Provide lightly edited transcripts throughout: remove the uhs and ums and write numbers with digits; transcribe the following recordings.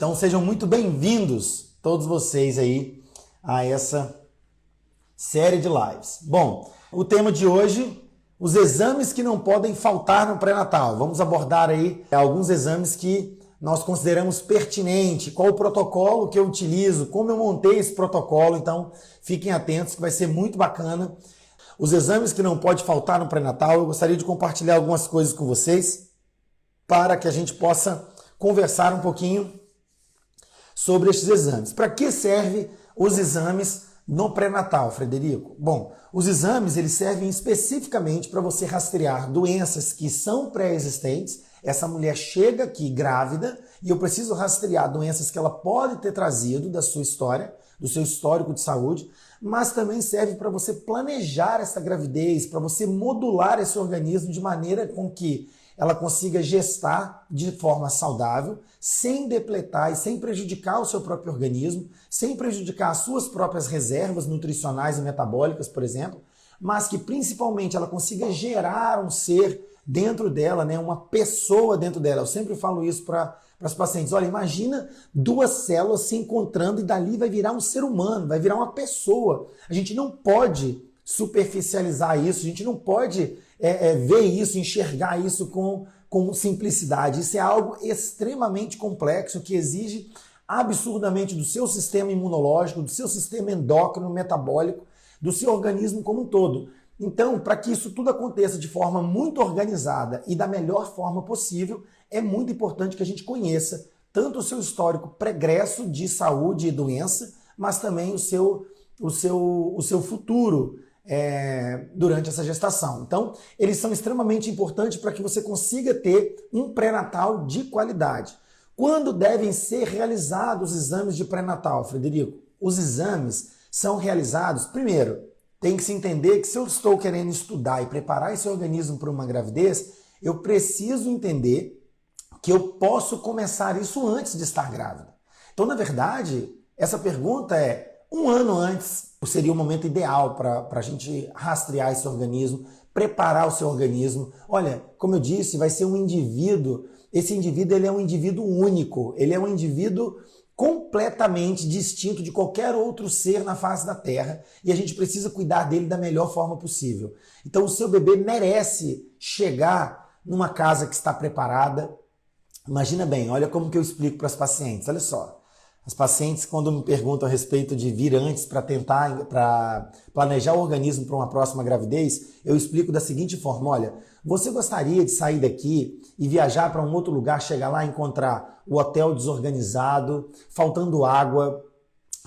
Então sejam muito bem-vindos, todos vocês aí, a essa série de lives. Bom, o tema de hoje, os exames que não podem faltar no pré-natal. Vamos abordar aí alguns exames que nós consideramos pertinente, qual o protocolo que eu utilizo, como eu montei esse protocolo, então fiquem atentos que vai ser muito bacana. Os exames que não pode faltar no pré-natal, eu gostaria de compartilhar algumas coisas com vocês para que a gente possa conversar um pouquinho sobre estes exames. Para que servem os exames no pré-natal, Frederico? Bom, os exames eles servem especificamente para você rastrear doenças que são pré-existentes. Essa mulher chega aqui grávida e eu preciso rastrear doenças que ela pode ter trazido da sua história, do seu histórico de saúde, mas também serve para você planejar essa gravidez, para você modular esse organismo de maneira com que ela consiga gestar de forma saudável, sem depletar e sem prejudicar o seu próprio organismo, sem prejudicar as suas próprias reservas nutricionais e metabólicas, por exemplo, mas que principalmente ela consiga gerar um ser dentro dela, né, uma pessoa dentro dela. Eu sempre falo isso para as pacientes. Olha, imagina duas células se encontrando e dali vai virar um ser humano, vai virar uma pessoa. A gente não pode superficializar isso, a gente não pode ver isso, enxergar isso com simplicidade. Isso é algo extremamente complexo que exige absurdamente do seu sistema imunológico, do seu sistema endócrino, metabólico, do seu organismo como um todo. Então, para que isso tudo aconteça de forma muito organizada e da melhor forma possível, é muito importante que a gente conheça tanto o seu histórico pregresso de saúde e doença, mas também o seu futuro durante essa gestação. Então, eles são extremamente importantes para que você consiga ter um pré-natal de qualidade. Quando devem ser realizados os exames de pré-natal, Frederico? Os exames são realizados, primeiro, tem que se entender que se eu estou querendo estudar e preparar esse organismo para uma gravidez, eu preciso entender que eu posso começar isso antes de estar grávida. Então, na verdade, essa pergunta é: um ano antes seria o momento ideal para a gente rastrear esse organismo, preparar o seu organismo. Olha, como eu disse, vai ser um indivíduo, esse indivíduo ele é um indivíduo único, ele é um indivíduo completamente distinto de qualquer outro ser na face da Terra e a gente precisa cuidar dele da melhor forma possível. Então o seu bebê merece chegar numa casa que está preparada. Imagina bem, olha como que eu explico para as pacientes, olha só. As pacientes, quando me perguntam a respeito de vir antes para planejar o organismo para uma próxima gravidez, eu explico da seguinte forma: olha, você gostaria de sair daqui e viajar para um outro lugar, chegar lá e encontrar o hotel desorganizado, faltando água,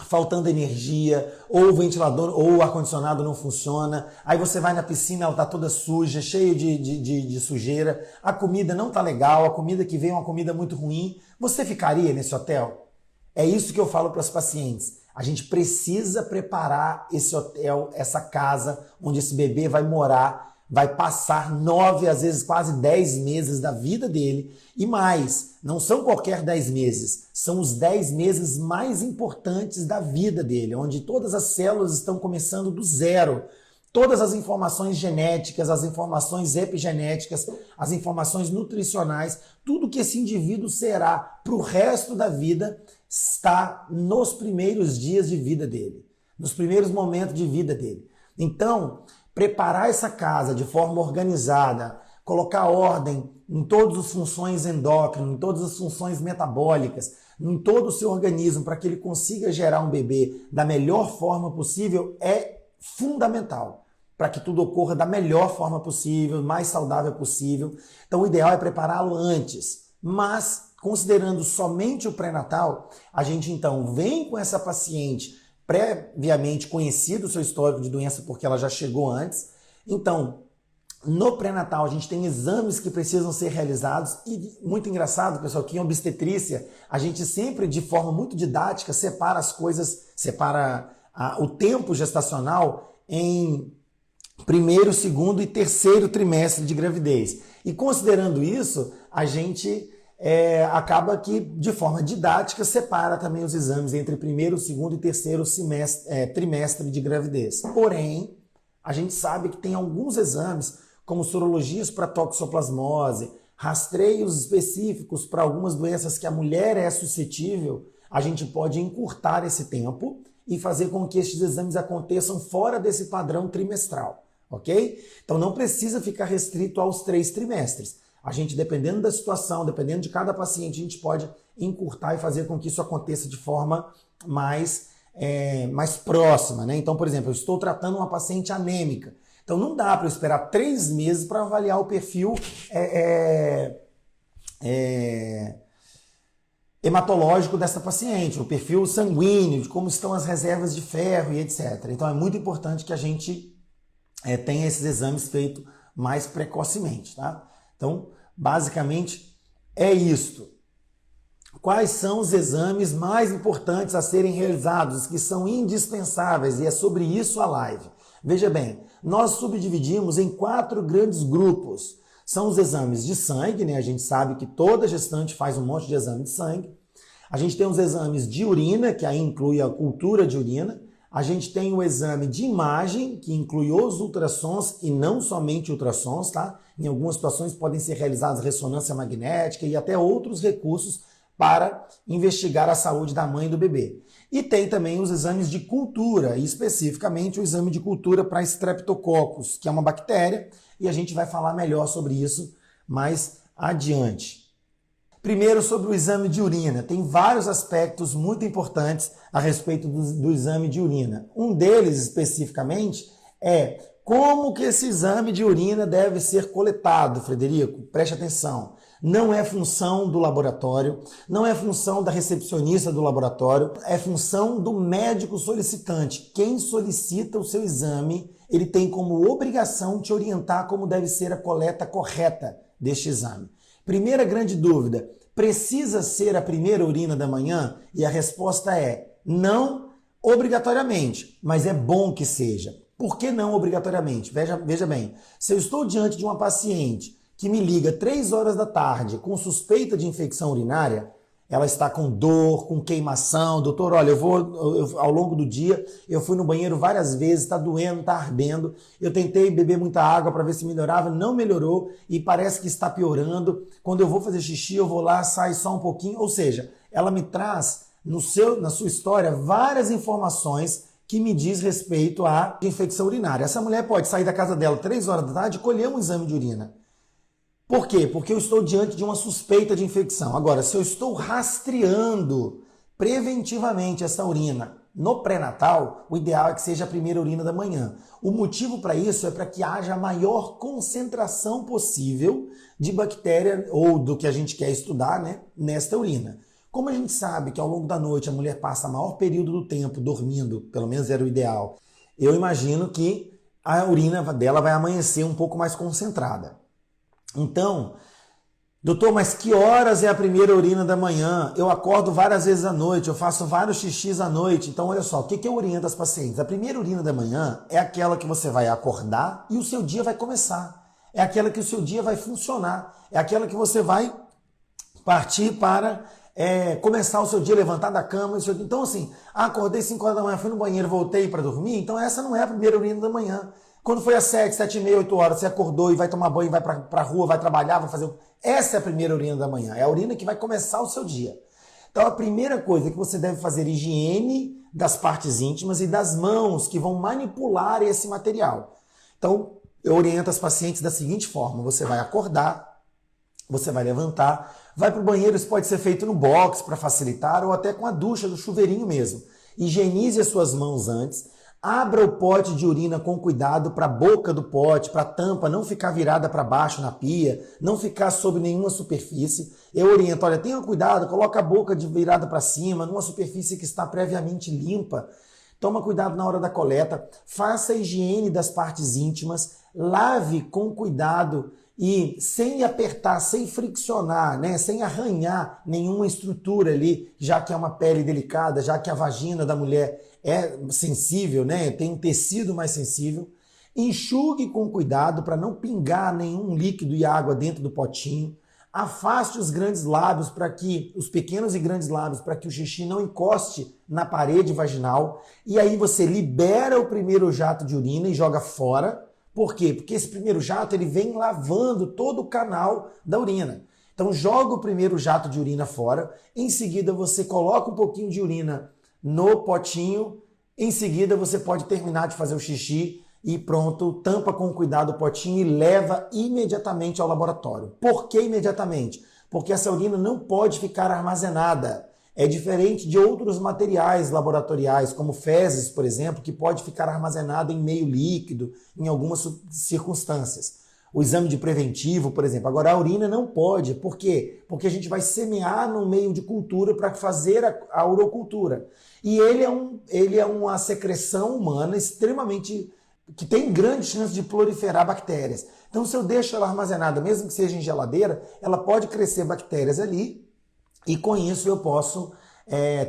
faltando energia, ou o ventilador ou o ar-condicionado não funciona, aí você vai na piscina, ela está toda suja, cheia de sujeira, a comida não está legal, a comida que vem é uma comida muito ruim, você ficaria nesse hotel? É isso que eu falo para os pacientes. A gente precisa preparar esse hotel, essa casa onde esse bebê vai morar, vai passar 9, às vezes quase 10 meses da vida dele e mais. Não são qualquer 10 meses, são os 10 meses mais importantes da vida dele, onde todas as células estão começando do zero. Todas as informações genéticas, as informações epigenéticas, as informações nutricionais, tudo que esse indivíduo será para o resto da vida está nos primeiros dias de vida dele, nos primeiros momentos de vida dele. Então, preparar essa casa de forma organizada, colocar ordem em todas as funções endócrinas, em todas as funções metabólicas, em todo o seu organismo, para que ele consiga gerar um bebê da melhor forma possível, é fundamental para que tudo ocorra da melhor forma possível, mais saudável possível. Então o ideal é prepará-lo antes, mas considerando somente o pré-natal, a gente então vem com essa paciente previamente conhecido o seu histórico de doença porque ela já chegou antes. Então, no pré-natal a gente tem exames que precisam ser realizados e muito engraçado, pessoal, que em obstetrícia a gente sempre de forma muito didática separa as coisas, o tempo gestacional em primeiro, segundo e terceiro trimestre de gravidez. E considerando isso, a gente acaba que, de forma didática, separa também os exames entre primeiro, segundo e terceiro trimestre de gravidez. Porém, a gente sabe que tem alguns exames, como sorologias para toxoplasmose, rastreios específicos para algumas doenças que a mulher é suscetível, a gente pode encurtar esse tempo e fazer com que estes exames aconteçam fora desse padrão trimestral, ok? Então não precisa ficar restrito aos 3 trimestres. A gente, dependendo da situação, dependendo de cada paciente, a gente pode encurtar e fazer com que isso aconteça de forma mais próxima, né? Então, por exemplo, eu estou tratando uma paciente anêmica. Então não dá para eu esperar 3 meses para avaliar o perfil hematológico dessa paciente, o perfil sanguíneo, de como estão as reservas de ferro e etc. Então é muito importante que a gente tenha esses exames feitos mais precocemente, tá? Então, basicamente, é isto. Quais são os exames mais importantes a serem realizados, que são indispensáveis, e é sobre isso a live. Veja bem, nós subdividimos em 4 grandes grupos. São os exames de sangue, né? A gente sabe que toda gestante faz um monte de exame de sangue. A gente tem os exames de urina, que aí inclui a cultura de urina. A gente tem o exame de imagem, que inclui os ultrassons e não somente ultrassons, tá? Em algumas situações podem ser realizadas ressonância magnética e até outros recursos para investigar a saúde da mãe e do bebê. E tem também os exames de cultura, e especificamente o exame de cultura para Streptococcus, que é uma bactéria, e a gente vai falar melhor sobre isso mais adiante. Primeiro, sobre o exame de urina. Tem vários aspectos muito importantes a respeito do exame de urina. Um deles, especificamente, é como que esse exame de urina deve ser coletado, Frederico. Preste atenção. Não é função do laboratório, não é função da recepcionista do laboratório, é função do médico solicitante. Quem solicita o seu exame, ele tem como obrigação te orientar como deve ser a coleta correta deste exame. Primeira grande dúvida, precisa ser a primeira urina da manhã? E a resposta é não obrigatoriamente, mas é bom que seja. Por que não obrigatoriamente? Veja bem, se eu estou diante de uma paciente que me liga 3 horas da tarde com suspeita de infecção urinária, ela está com dor, com queimação, doutor, olha, ao longo do dia, eu fui no banheiro várias vezes, está doendo, está ardendo, eu tentei beber muita água para ver se melhorava, não melhorou e parece que está piorando, quando eu vou fazer xixi, eu vou lá, sai só um pouquinho, ou seja, ela me traz na sua história várias informações que me diz respeito à infecção urinária. Essa mulher pode sair da casa dela 3 horas da tarde e colher um exame de urina. Por quê? Porque eu estou diante de uma suspeita de infecção. Agora, se eu estou rastreando preventivamente essa urina no pré-natal, o ideal é que seja a primeira urina da manhã. O motivo para isso é para que haja a maior concentração possível de bactéria ou do que a gente quer estudar, né, nesta urina. Como a gente sabe que ao longo da noite a mulher passa o maior período do tempo dormindo, pelo menos era o ideal, eu imagino que a urina dela vai amanhecer um pouco mais concentrada. Então, doutor, mas que horas é a primeira urina da manhã? Eu acordo várias vezes à noite, eu faço vários xixis à noite. Então, olha só, o que eu oriento as pacientes? A primeira urina da manhã é aquela que você vai acordar e o seu dia vai começar. É aquela que o seu dia vai funcionar. É aquela que você vai partir para começar o seu dia, levantar da cama. Então, assim, acordei 5 horas da manhã, fui no banheiro, voltei para dormir. Então, essa não é a primeira urina da manhã. Quando foi às 7, 7 e meia, 8 horas, você acordou e vai tomar banho, vai para a rua, vai trabalhar, vai fazer... Essa é a primeira urina da manhã, é a urina que vai começar o seu dia. Então a primeira coisa é que você deve fazer higiene das partes íntimas e das mãos que vão manipular esse material. Então eu oriento as pacientes da seguinte forma, você vai acordar, você vai levantar, vai para o banheiro, isso pode ser feito no box para facilitar ou até com a ducha do chuveirinho mesmo. Higienize as suas mãos antes. Abra o pote de urina com cuidado para a boca do pote, para a tampa não ficar virada para baixo na pia, não ficar sobre nenhuma superfície. Eu oriento, olha, tenha cuidado, coloca a boca virada para cima, numa superfície que está previamente limpa. Toma cuidado na hora da coleta, faça a higiene das partes íntimas, lave com cuidado e sem apertar, sem friccionar, né? Sem arranhar nenhuma estrutura ali, já que é uma pele delicada, já que a vagina da mulher é sensível, né? Tem um tecido mais sensível. Enxugue com cuidado para não pingar nenhum líquido e água dentro do potinho. Afaste os grandes lábios os pequenos e grandes lábios para que o xixi não encoste na parede vaginal. E aí você libera o primeiro jato de urina e joga fora, Por quê? Porque esse primeiro jato ele vem lavando todo o canal da urina. Então joga o primeiro jato de urina fora, em seguida você coloca um pouquinho de urina no potinho, em seguida você pode terminar de fazer o xixi e pronto, tampa com cuidado o potinho e leva imediatamente ao laboratório. Por que imediatamente? Porque essa urina não pode ficar armazenada. É diferente de outros materiais laboratoriais, como fezes, por exemplo, que pode ficar armazenado em meio líquido, em algumas circunstâncias. O exame de preventivo, por exemplo. Agora, a urina não pode. Por quê? Porque a gente vai semear no meio de cultura para fazer a urocultura. E ele é uma secreção humana extremamente... que tem grande chance de proliferar bactérias. Então, se eu deixo ela armazenada, mesmo que seja em geladeira, ela pode crescer bactérias ali e com isso eu posso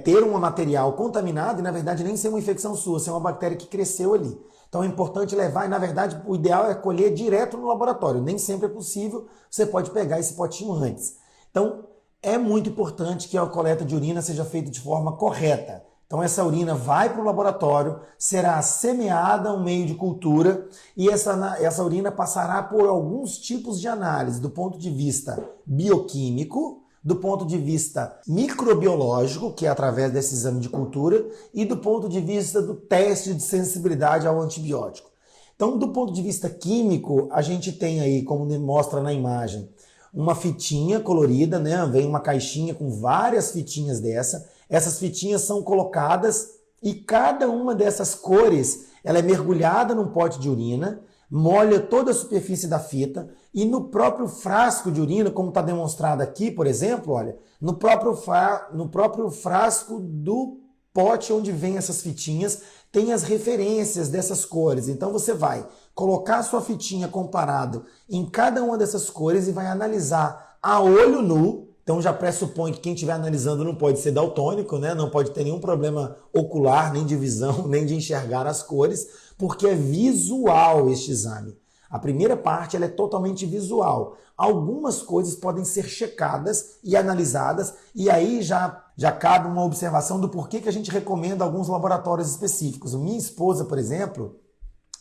ter um material contaminado e, na verdade, nem ser uma infecção sua, ser uma bactéria que cresceu ali. Então, é importante levar e, na verdade, o ideal é colher direto no laboratório. Nem sempre é possível, você pode pegar esse potinho antes. Então, é muito importante que a coleta de urina seja feita de forma correta. Então essa urina vai para o laboratório, será semeada a um meio de cultura e essa urina passará por alguns tipos de análise do ponto de vista bioquímico, do ponto de vista microbiológico, que é através desse exame de cultura, e do ponto de vista do teste de sensibilidade ao antibiótico. Então, do ponto de vista químico, a gente tem aí, como mostra na imagem, uma fitinha colorida, né? Vem uma caixinha com várias fitinhas dessa. Essas fitinhas são colocadas e cada uma dessas cores ela é mergulhada num pote de urina, molha toda a superfície da fita e no próprio frasco de urina, como está demonstrado aqui, por exemplo, olha, no próprio frasco do pote onde vem essas fitinhas, tem as referências dessas cores. Então você vai colocar a sua fitinha comparado em cada uma dessas cores e vai analisar a olho nu. Então já pressupõe que quem estiver analisando não pode ser daltônico, né? Não pode ter nenhum problema ocular, nem de visão, nem de enxergar as cores, porque é visual este exame. A primeira parte ela é totalmente visual. Algumas coisas podem ser checadas e analisadas, e aí já cabe uma observação do porquê que a gente recomenda alguns laboratórios específicos. Minha esposa, por exemplo,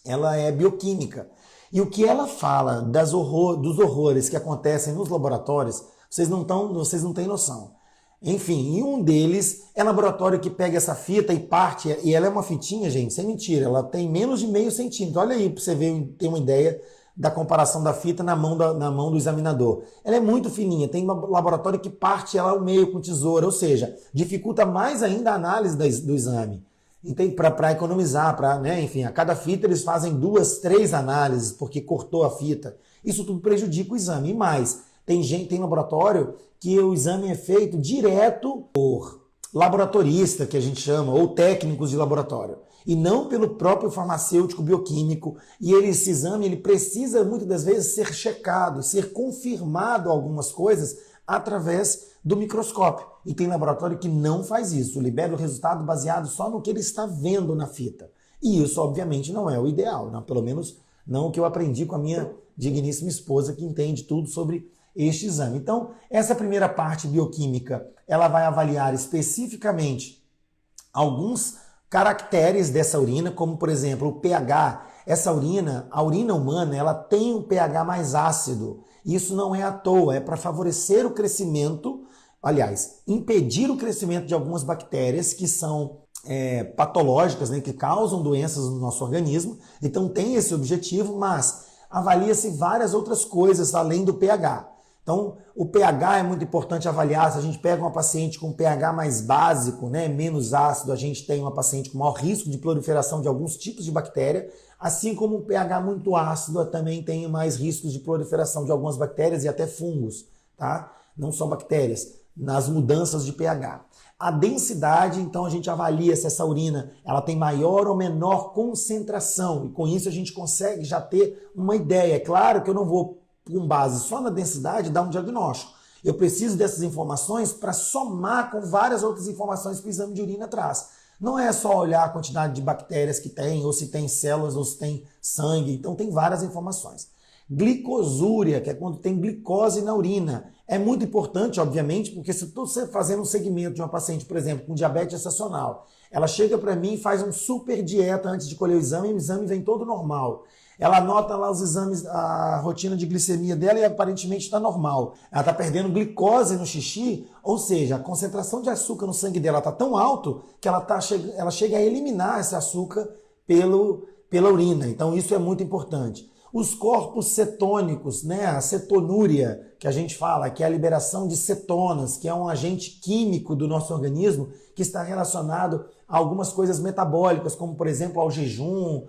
ela é bioquímica. E o que ela fala dos horrores que acontecem nos laboratórios, vocês não têm noção. Enfim, e um deles é laboratório que pega essa fita e parte, e ela é uma fitinha, gente, sem mentira, ela tem menos de meio centímetro. Olha aí para você ter uma ideia da comparação da fita na mão do examinador. Ela é muito fininha, tem um laboratório que parte ela ao meio com tesoura, ou seja, dificulta mais ainda a análise do exame. Para economizar, enfim, a cada fita eles fazem 2, 3 análises porque cortou a fita. Isso tudo prejudica o exame. E mais, tem laboratório que o exame é feito direto por laboratorista, que a gente chama, ou técnicos de laboratório, e não pelo próprio farmacêutico bioquímico. E esse exame ele precisa muitas das vezes ser checado, ser confirmado algumas coisas através do microscópio. E tem laboratório que não faz isso, libera o resultado baseado só no que ele está vendo na fita. E isso, obviamente, não é o ideal, né? Pelo menos não o que eu aprendi com a minha digníssima esposa, que entende tudo sobre este exame. Então, essa primeira parte bioquímica, ela vai avaliar especificamente alguns caracteres dessa urina, como, por exemplo, o pH. A urina humana, ela tem um pH mais ácido. Isso não é à toa, é para favorecer o crescimento, aliás, impedir o crescimento de algumas bactérias que são patológicas, né, que causam doenças no nosso organismo. Então tem esse objetivo, mas avalia-se várias outras coisas além do pH. Então, o pH é muito importante avaliar. Se a gente pega uma paciente com pH mais básico, né, menos ácido, a gente tem uma paciente com maior risco de proliferação de alguns tipos de bactéria, assim como o pH muito ácido também tem mais riscos de proliferação de algumas bactérias e até fungos, tá? Não só bactérias, nas mudanças de pH. A densidade, então, a gente avalia se essa urina ela tem maior ou menor concentração, e com isso a gente consegue já ter uma ideia. É claro que eu não vou, com base só na densidade, dar um diagnóstico. Eu preciso dessas informações para somar com várias outras informações que o exame de urina traz. Não é só olhar a quantidade de bactérias que tem, ou se tem células, ou se tem sangue. Então tem várias informações. Glicosúria, que é quando tem glicose na urina. É muito importante, obviamente, porque se eu estou fazendo um segmento de uma paciente, por exemplo, com diabetes gestacional, ela chega para mim e faz uma super dieta antes de colher o exame vem todo normal. Ela anota lá os exames, a rotina de glicemia dela e aparentemente está normal. Ela está perdendo glicose no xixi, ou seja, a concentração de açúcar no sangue dela está tão alto que ela chega a eliminar esse açúcar pela urina. Então isso é muito importante. Os corpos cetônicos, né, a cetonúria, que a gente fala, que é a liberação de cetonas, que é um agente químico do nosso organismo que está relacionado a algumas coisas metabólicas, como por exemplo ao jejum,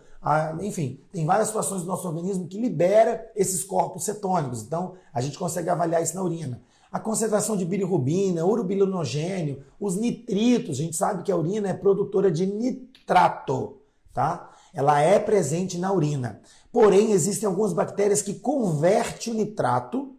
enfim, tem várias situações do nosso organismo que libera esses corpos cetônicos. Então, a gente consegue avaliar isso na urina. A concentração de bilirrubina, urobilinogênio, os nitritos, a gente sabe que a urina é produtora de nitrato, tá? Ela é presente na urina. Porém, existem algumas bactérias que convertem o nitrato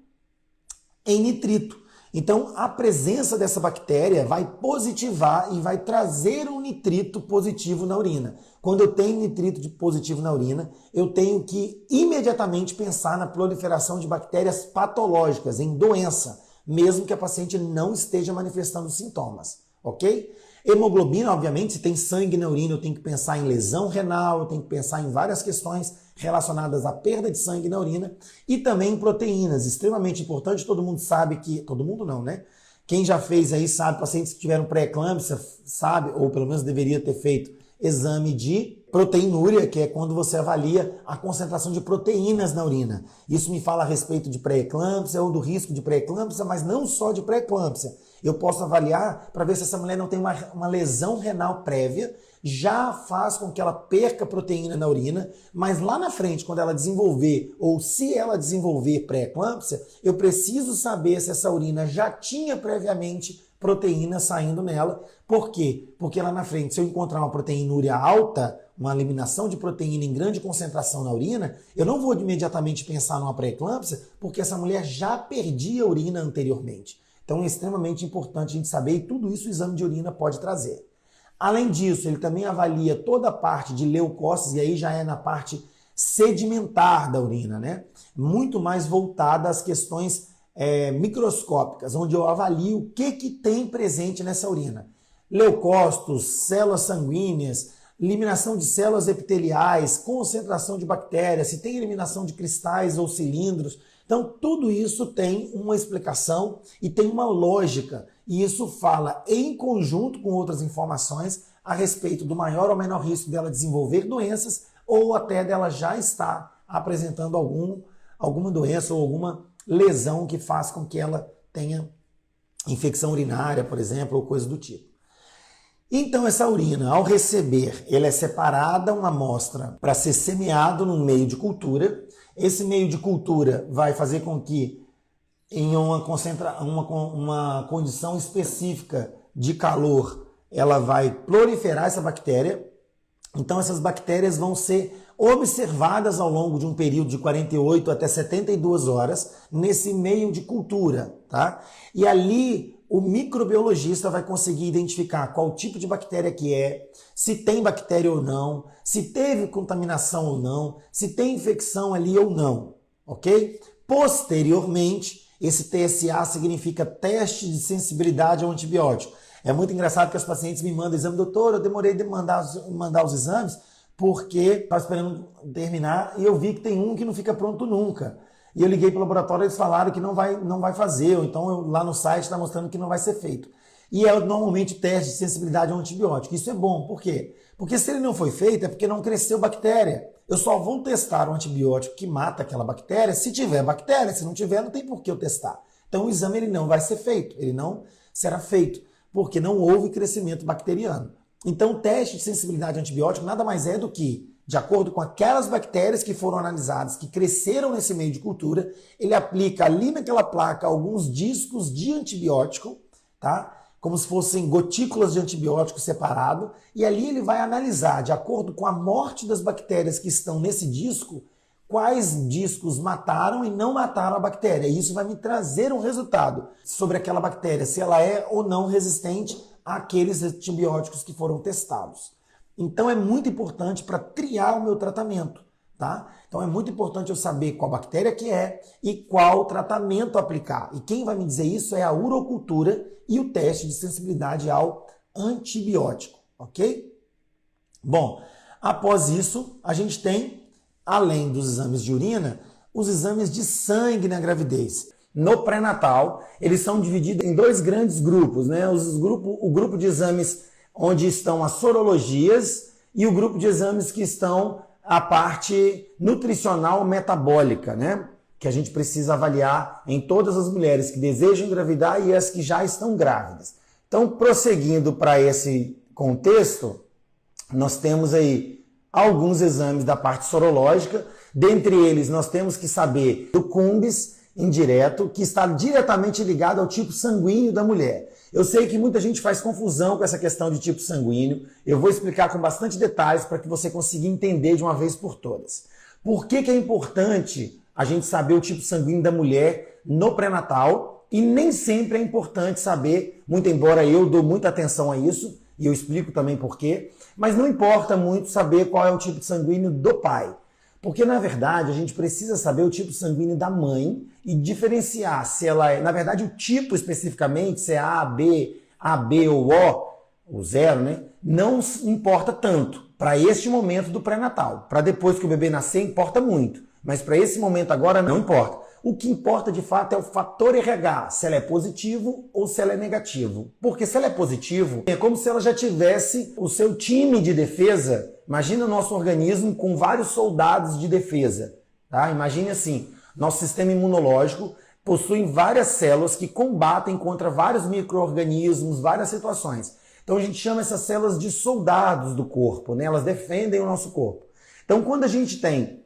em nitrito. Então, a presença dessa bactéria vai positivar e vai trazer um nitrito positivo na urina. Quando eu tenho nitrito positivo na urina, eu tenho que imediatamente pensar na proliferação de bactérias patológicas, em doença, mesmo que a paciente não esteja manifestando sintomas, ok? Hemoglobina, obviamente, se tem sangue na urina, eu tenho que pensar em lesão renal, eu tenho que pensar em várias questões relacionadas à perda de sangue na urina e também em proteínas, extremamente importante. Todo mundo sabe que... Todo mundo não, né? Quem já fez aí sabe, pacientes que tiveram pré-eclâmpsia, sabe, ou pelo menos deveria ter feito exame de proteinúria, que é quando você avalia a concentração de proteínas na urina. Isso me fala a respeito de pré-eclâmpsia ou do risco de pré-eclâmpsia, mas não só de pré-eclâmpsia. Eu posso avaliar para ver se essa mulher não tem uma lesão renal prévia, já faz com que ela perca proteína na urina, mas lá na frente, quando ela desenvolver, ou se ela desenvolver pré-eclâmpsia, eu preciso saber se essa urina já tinha previamente proteína saindo nela. Por quê? Porque lá na frente, se eu encontrar uma proteinúria alta, uma eliminação de proteína em grande concentração na urina, eu não vou imediatamente pensar numa pré-eclâmpsia, porque essa mulher já perdia urina anteriormente. Então é extremamente importante a gente saber, e tudo isso o exame de urina pode trazer. Além disso, ele também avalia toda a parte de leucócitos, e aí já é na parte sedimentar da urina, né? Muito mais voltada às questões microscópicas, onde eu avalio o que tem presente nessa urina. Leucócitos, células sanguíneas, eliminação de células epiteliais, concentração de bactérias, se tem eliminação de cristais ou cilindros. Então, tudo isso tem uma explicação e tem uma lógica. E isso fala em conjunto com outras informações a respeito do maior ou menor risco dela desenvolver doenças ou até dela já estar apresentando alguma doença ou alguma lesão que faz com que ela tenha infecção urinária, por exemplo, ou coisa do tipo. Então, essa urina, ao receber, ela é separada uma amostra para ser semeado num meio de cultura. Esse meio de cultura vai fazer com que, em uma condição específica de calor, ela vai proliferar essa bactéria. Então, essas bactérias vão ser observadas ao longo de um período de 48 até 72 horas nesse meio de cultura, tá? E ali o microbiologista vai conseguir identificar qual tipo de bactéria que é, se tem bactéria ou não, se teve contaminação ou não, se tem infecção ali ou não, ok? Posteriormente, esse TSA significa teste de sensibilidade ao antibiótico. É muito engraçado que os pacientes me mandam exame, doutor, eu demorei de mandar os exames porque estava esperando terminar e eu vi que tem um que não fica pronto nunca. E eu liguei para o laboratório e eles falaram que não vai fazer, ou então lá no site está mostrando que não vai ser feito. E é normalmente teste de sensibilidade ao antibiótico. Isso é bom, por quê? Porque se ele não foi feito é porque não cresceu bactéria. Eu só vou testar um antibiótico que mata aquela bactéria se tiver bactéria, se não tiver não tem por que eu testar. Então o exame ele não vai ser feito, ele não será feito, porque não houve crescimento bacteriano. Então o teste de sensibilidade ao antibiótico nada mais é do que, de acordo com aquelas bactérias que foram analisadas, que cresceram nesse meio de cultura, ele aplica ali naquela placa alguns discos de antibiótico, tá? Como se fossem gotículas de antibiótico separado, e ali ele vai analisar, de acordo com a morte das bactérias que estão nesse disco, quais discos mataram e não mataram a bactéria. E isso vai me trazer um resultado sobre aquela bactéria, se ela é ou não resistente àqueles antibióticos que foram testados. Então é muito importante para triar o meu tratamento, tá? Então é muito importante eu saber qual bactéria que é e qual tratamento aplicar. E quem vai me dizer isso é a urocultura e o teste de sensibilidade ao antibiótico, ok? Bom, após isso, a gente tem além dos exames de urina, os exames de sangue na gravidez. No pré-natal, eles são divididos em dois grandes grupos, né? O grupo de exames onde estão as sorologias e o grupo de exames que estão a parte nutricional metabólica, né? Que a gente precisa avaliar em todas as mulheres que desejam engravidar e as que já estão grávidas. Então, prosseguindo para esse contexto, nós temos aí alguns exames da parte sorológica. Dentre eles, nós temos que saber do Cumbis indireto, que está diretamente ligado ao tipo sanguíneo da mulher. Eu sei que muita gente faz confusão com essa questão de tipo sanguíneo. Eu vou explicar com bastante detalhes para que você consiga entender de uma vez por todas. Por que é importante a gente saber o tipo sanguíneo da mulher no pré-natal? E nem sempre é importante saber, muito embora eu dou muita atenção a isso, e eu explico também por quê, mas não importa muito saber qual é o tipo sanguíneo do pai. Porque, na verdade, a gente precisa saber o tipo sanguíneo da mãe e diferenciar se ela é, na verdade, o tipo especificamente, se é AB ou o zero, né? Não importa tanto para este momento do pré-natal. Para depois que o bebê nascer, importa muito. Mas para esse momento agora, não importa. O que importa, de fato, é o fator RH, se ela é positivo ou se ela é negativo. Porque se ela é positivo, é como se ela já tivesse o seu time de defesa. Imagina o nosso organismo com vários soldados de defesa. Tá? Imagine assim, nosso sistema imunológico possui várias células que combatem contra vários micro-organismos, várias situações. Então a gente chama essas células de soldados do corpo, né? Elas defendem o nosso corpo. Então quando a gente tem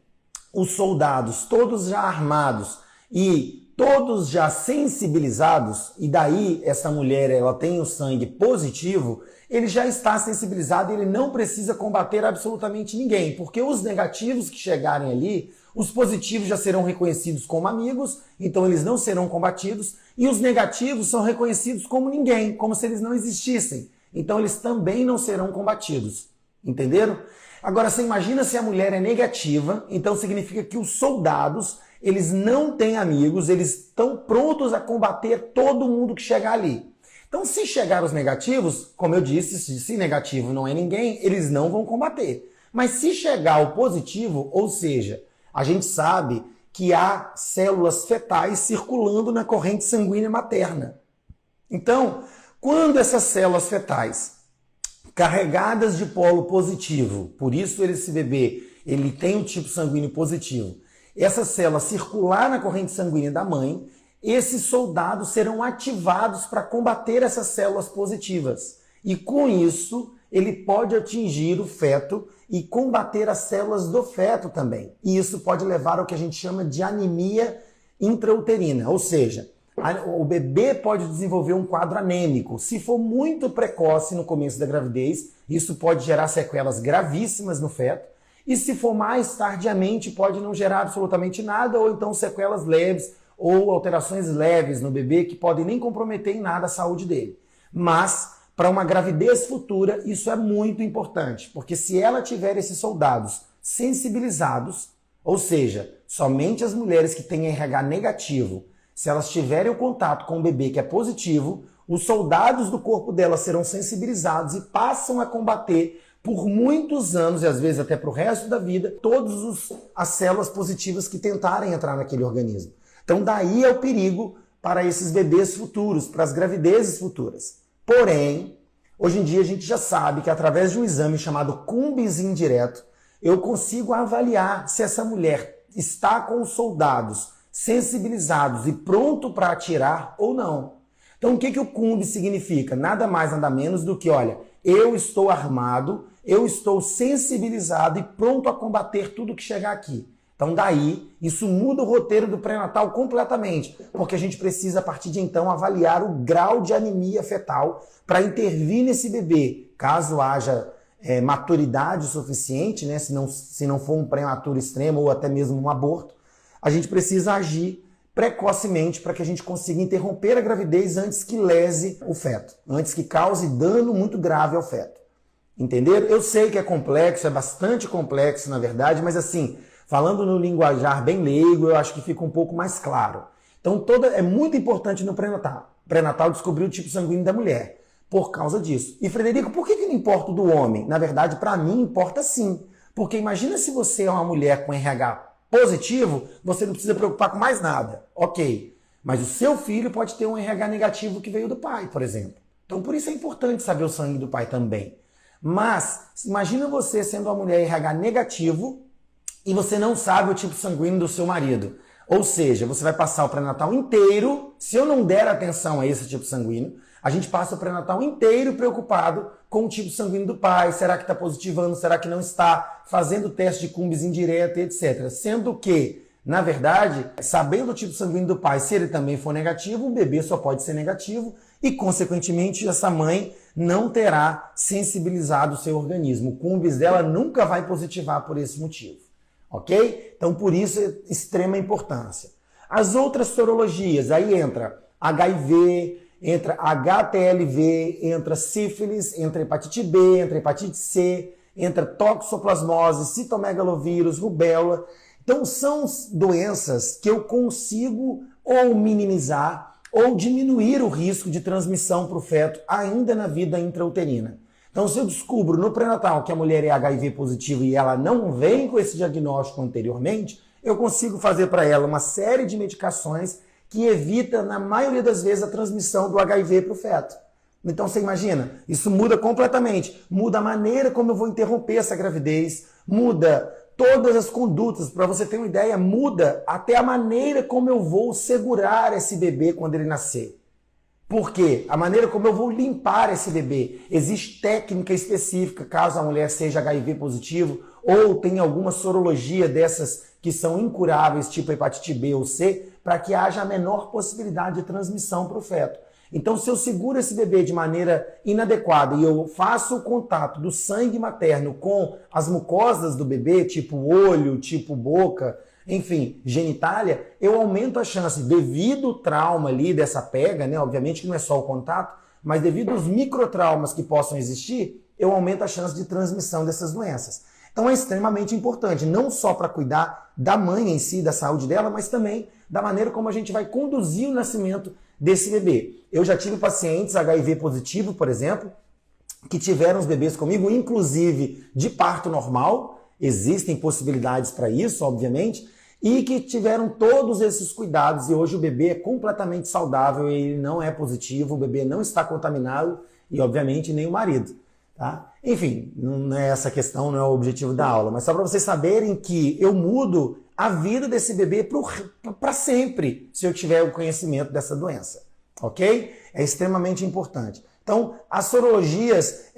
os soldados todos já armados e todos já sensibilizados, e daí essa mulher ela tem o sangue positivo, ele já está sensibilizado e ele não precisa combater absolutamente ninguém, porque os negativos que chegarem ali, os positivos já serão reconhecidos como amigos, então eles não serão combatidos, e os negativos são reconhecidos como ninguém, como se eles não existissem, então eles também não serão combatidos, entenderam? Agora, você imagina se a mulher é negativa, então significa que os soldados, eles não têm amigos, eles estão prontos a combater todo mundo que chegar ali. Então, se chegar os negativos, como eu disse, se negativo não é ninguém, eles não vão combater. Mas se chegar o positivo, ou seja, a gente sabe que há células fetais circulando na corrente sanguínea materna. Então, quando essas células fetais carregadas de polo positivo, por isso esse bebê ele tem um tipo sanguíneo positivo, essa célula circular na corrente sanguínea da mãe, esses soldados serão ativados para combater essas células positivas. E com isso, ele pode atingir o feto e combater as células do feto também. E isso pode levar ao que a gente chama de anemia intrauterina, ou seja, o bebê pode desenvolver um quadro anêmico. Se for muito precoce no começo da gravidez, isso pode gerar sequelas gravíssimas no feto. E se for mais tardiamente, pode não gerar absolutamente nada, ou então sequelas leves ou alterações leves no bebê que podem nem comprometer em nada a saúde dele. Mas, para uma gravidez futura, isso é muito importante, porque se ela tiver esses soldados sensibilizados, ou seja, somente as mulheres que têm RH negativo, se elas tiverem o contato com o bebê que é positivo, os soldados do corpo dela serão sensibilizados e passam a combater por muitos anos, e às vezes até para o resto da vida, todas as células positivas que tentarem entrar naquele organismo. Então daí é o perigo para esses bebês futuros, para as gravidezes futuras. Porém, hoje em dia a gente já sabe que através de um exame chamado Cumbis indireto, eu consigo avaliar se essa mulher está com os soldados sensibilizados e pronto para atirar ou não. Então o que o Cumbis significa? Nada mais, nada menos do que, olha, eu estou armado, eu estou sensibilizado e pronto a combater tudo que chegar aqui. Então daí, isso muda o roteiro do pré-natal completamente, porque a gente precisa, a partir de então, avaliar o grau de anemia fetal para intervir nesse bebê, caso haja maturidade suficiente, né? Se não for um prematuro extremo ou até mesmo um aborto, a gente precisa agir precocemente para que a gente consiga interromper a gravidez antes que lese o feto, antes que cause dano muito grave ao feto. Entenderam? Eu sei que é complexo, é bastante complexo na verdade, mas assim, falando no linguajar bem leigo, eu acho que fica um pouco mais claro. Então é muito importante no pré-natal descobrir o tipo sanguíneo da mulher, por causa disso. E Frederico, por que não importa o do homem? Na verdade, para mim importa sim, Porque imagina se você é uma mulher com RH positivo, você não precisa preocupar com mais nada. Ok. Mas o seu filho pode ter um RH negativo que veio do pai, por exemplo. Então por isso é importante saber o sangue do pai também. Mas imagina você sendo uma mulher RH negativo e você não sabe o tipo sanguíneo do seu marido. Ou seja, você vai passar o pré-natal inteiro, se eu não der atenção a esse tipo sanguíneo, a gente passa o pré-natal inteiro preocupado com o tipo sanguíneo do pai, será que está positivando, será que não está, fazendo teste de Cumbis indireto, etc. Sendo que, na verdade, sabendo o tipo sanguíneo do pai, se ele também for negativo, o bebê só pode ser negativo e, consequentemente, essa mãe não terá sensibilizado o seu organismo. O Cumbis dela nunca vai positivar por esse motivo. Ok? Então, por isso, é extrema importância. As outras sorologias, aí entra HIV, entra HTLV, entra sífilis, entra hepatite B, entra hepatite C, entra toxoplasmose, citomegalovírus, rubéola. Então, são doenças que eu consigo ou minimizar ou diminuir o risco de transmissão para o feto ainda na vida intrauterina. Então, se eu descubro no pré-natal que a mulher é HIV positiva e ela não vem com esse diagnóstico anteriormente, eu consigo fazer para ela uma série de medicações que evita, na maioria das vezes, a transmissão do HIV para o feto. Então, você imagina, isso muda completamente. Muda a maneira como eu vou interromper essa gravidez, muda todas as condutas. Para você ter uma ideia, muda até a maneira como eu vou segurar esse bebê quando ele nascer. Por quê? A maneira como eu vou limpar esse bebê. Existe técnica específica, caso a mulher seja HIV positivo, ou tenha alguma sorologia dessas que são incuráveis, tipo hepatite B ou C, para que haja a menor possibilidade de transmissão para o feto. Então, se eu seguro esse bebê de maneira inadequada e eu faço o contato do sangue materno com as mucosas do bebê, tipo olho, tipo boca, enfim, genitália, eu aumento a chance, devido ao trauma ali dessa pega, né? Obviamente que não é só o contato, mas devido aos microtraumas que possam existir, eu aumento a chance de transmissão dessas doenças. Então é extremamente importante, não só para cuidar da mãe em si, da saúde dela, mas também da maneira como a gente vai conduzir o nascimento desse bebê. Eu já tive pacientes HIV positivo, por exemplo, que tiveram os bebês comigo, inclusive de parto normal, existem possibilidades para isso, obviamente, e que tiveram todos esses cuidados e hoje o bebê é completamente saudável, ele não é positivo, o bebê não está contaminado e, obviamente, nem o marido. Tá? Enfim, não é essa questão, não é o objetivo da aula, mas só para vocês saberem que eu mudo a vida desse bebê para sempre se eu tiver o conhecimento dessa doença, ok? É extremamente importante. Então, as sorologias,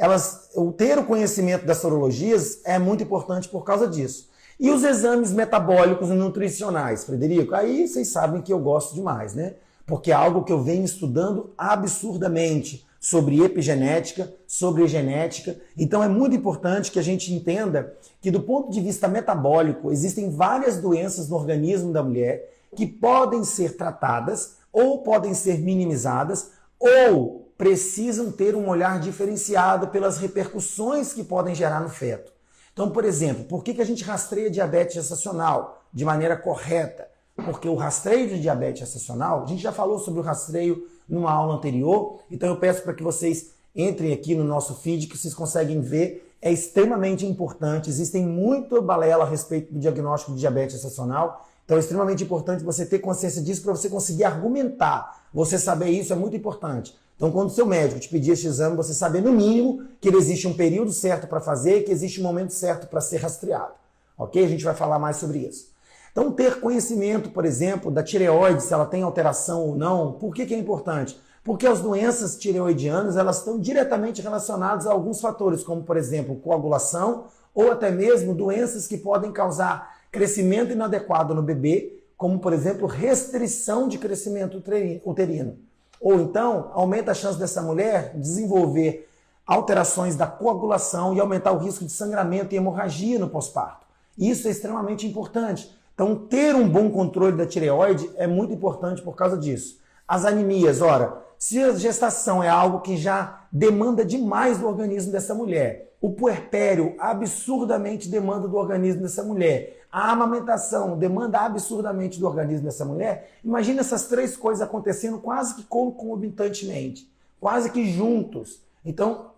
o ter o conhecimento das sorologias é muito importante por causa disso. E os exames metabólicos e nutricionais, Frederico? Aí vocês sabem que eu gosto demais, né? Porque é algo que eu venho estudando absurdamente sobre epigenética, sobre genética. Então é muito importante que a gente entenda que do ponto de vista metabólico, existem várias doenças no organismo da mulher que podem ser tratadas ou podem ser minimizadas ou precisam ter um olhar diferenciado pelas repercussões que podem gerar no feto. Então, por exemplo, por que a gente rastreia diabetes gestacional de maneira correta? Porque o rastreio de diabetes gestacional, a gente já falou sobre o rastreio numa aula anterior, então eu peço para que vocês entrem aqui no nosso feed, que vocês conseguem ver, é extremamente importante, existem muita balela a respeito do diagnóstico de diabetes gestacional, então é extremamente importante você ter consciência disso para você conseguir argumentar, você saber isso é muito importante. Então, quando o seu médico te pedir este exame, você saber no mínimo que ele existe um período certo para fazer e que existe um momento certo para ser rastreado. Ok? A gente vai falar mais sobre isso. Então, ter conhecimento, por exemplo, da tireoide, se ela tem alteração ou não, por que é importante? Porque as doenças tireoidianas, elas estão diretamente relacionadas a alguns fatores, como, por exemplo, coagulação ou até mesmo doenças que podem causar crescimento inadequado no bebê, como, por exemplo, restrição de crescimento uterino. Ou então, aumenta a chance dessa mulher desenvolver alterações da coagulação e aumentar o risco de sangramento e hemorragia no pós-parto. Isso é extremamente importante. Então, ter um bom controle da tireoide é muito importante por causa disso. As anemias, ora, se a gestação é algo que já demanda demais do organismo dessa mulher, o puerpério absurdamente demanda do organismo dessa mulher, a amamentação demanda absurdamente do organismo dessa mulher, imagina essas três coisas acontecendo quase que concomitantemente, quase que juntos. Então,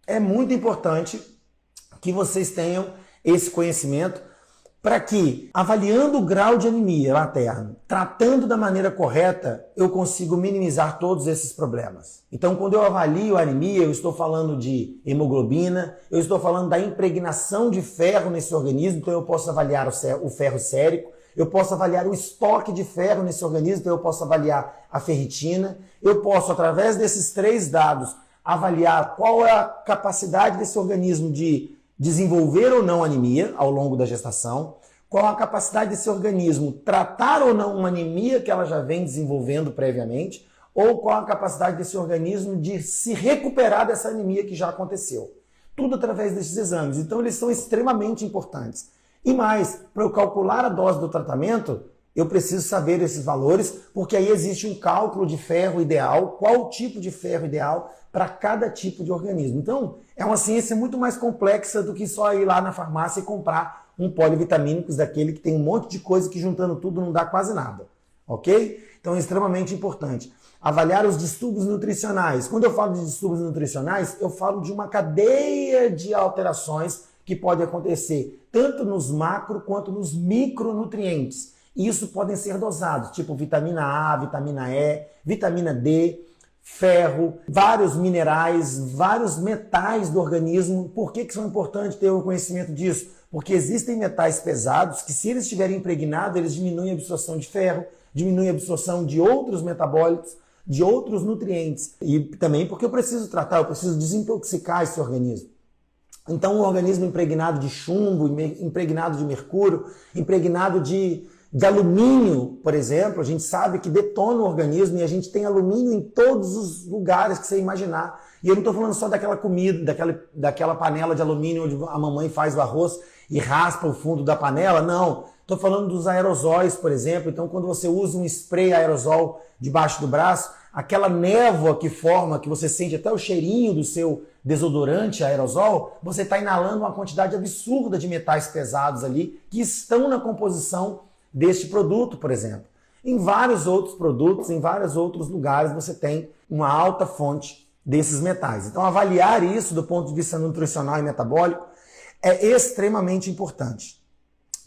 é muito importante que vocês tenham esse conhecimento para que, avaliando o grau de anemia materno, tratando da maneira correta, eu consigo minimizar todos esses problemas. Então, quando eu avalio a anemia, eu estou falando de hemoglobina, eu estou falando da impregnação de ferro nesse organismo, então eu posso avaliar o ferro sérico, eu posso avaliar o estoque de ferro nesse organismo, então eu posso avaliar a ferritina, eu posso, através desses 3 dados, avaliar qual é a capacidade desse organismo de desenvolver ou não anemia ao longo da gestação, qual a capacidade desse organismo tratar ou não uma anemia que ela já vem desenvolvendo previamente, ou qual a capacidade desse organismo de se recuperar dessa anemia que já aconteceu. Tudo através desses exames. Então eles são extremamente importantes. E mais, para eu calcular a dose do tratamento, eu preciso saber esses valores, porque aí existe um cálculo de ferro ideal, qual tipo de ferro ideal para cada tipo de organismo. Então, é uma ciência muito mais complexa do que só ir lá na farmácia e comprar um polivitamínicos daquele que tem um monte de coisa que juntando tudo não dá quase nada, ok? Então é extremamente importante. Avaliar os distúrbios nutricionais. Quando eu falo de distúrbios nutricionais, eu falo de uma cadeia de alterações que pode acontecer tanto nos macro quanto nos micronutrientes. E isso podem ser dosados, tipo vitamina A, vitamina E, vitamina D, ferro, vários minerais, vários metais do organismo. Por que são importantes ter o conhecimento disso? Porque existem metais pesados que, se eles estiverem impregnados, eles diminuem a absorção de ferro, diminuem a absorção de outros metabólitos, de outros nutrientes. E também porque eu preciso tratar, eu preciso desintoxicar esse organismo. Então, um organismo impregnado de chumbo, impregnado de mercúrio, impregnado de alumínio, por exemplo, a gente sabe que detona o organismo e a gente tem alumínio em todos os lugares que você imaginar. E eu não estou falando só daquela comida, daquela panela de alumínio onde a mamãe faz o arroz e raspa o fundo da panela, não. Estou falando dos aerosóis, por exemplo. Então, quando você usa um spray aerosol debaixo do braço, aquela névoa que forma, que você sente até o cheirinho do seu desodorante aerosol, você está inalando uma quantidade absurda de metais pesados ali que estão na composição deste produto, por exemplo. Em vários outros produtos, em vários outros lugares, você tem uma alta fonte desses metais. Então, avaliar isso do ponto de vista nutricional e metabólico é extremamente importante.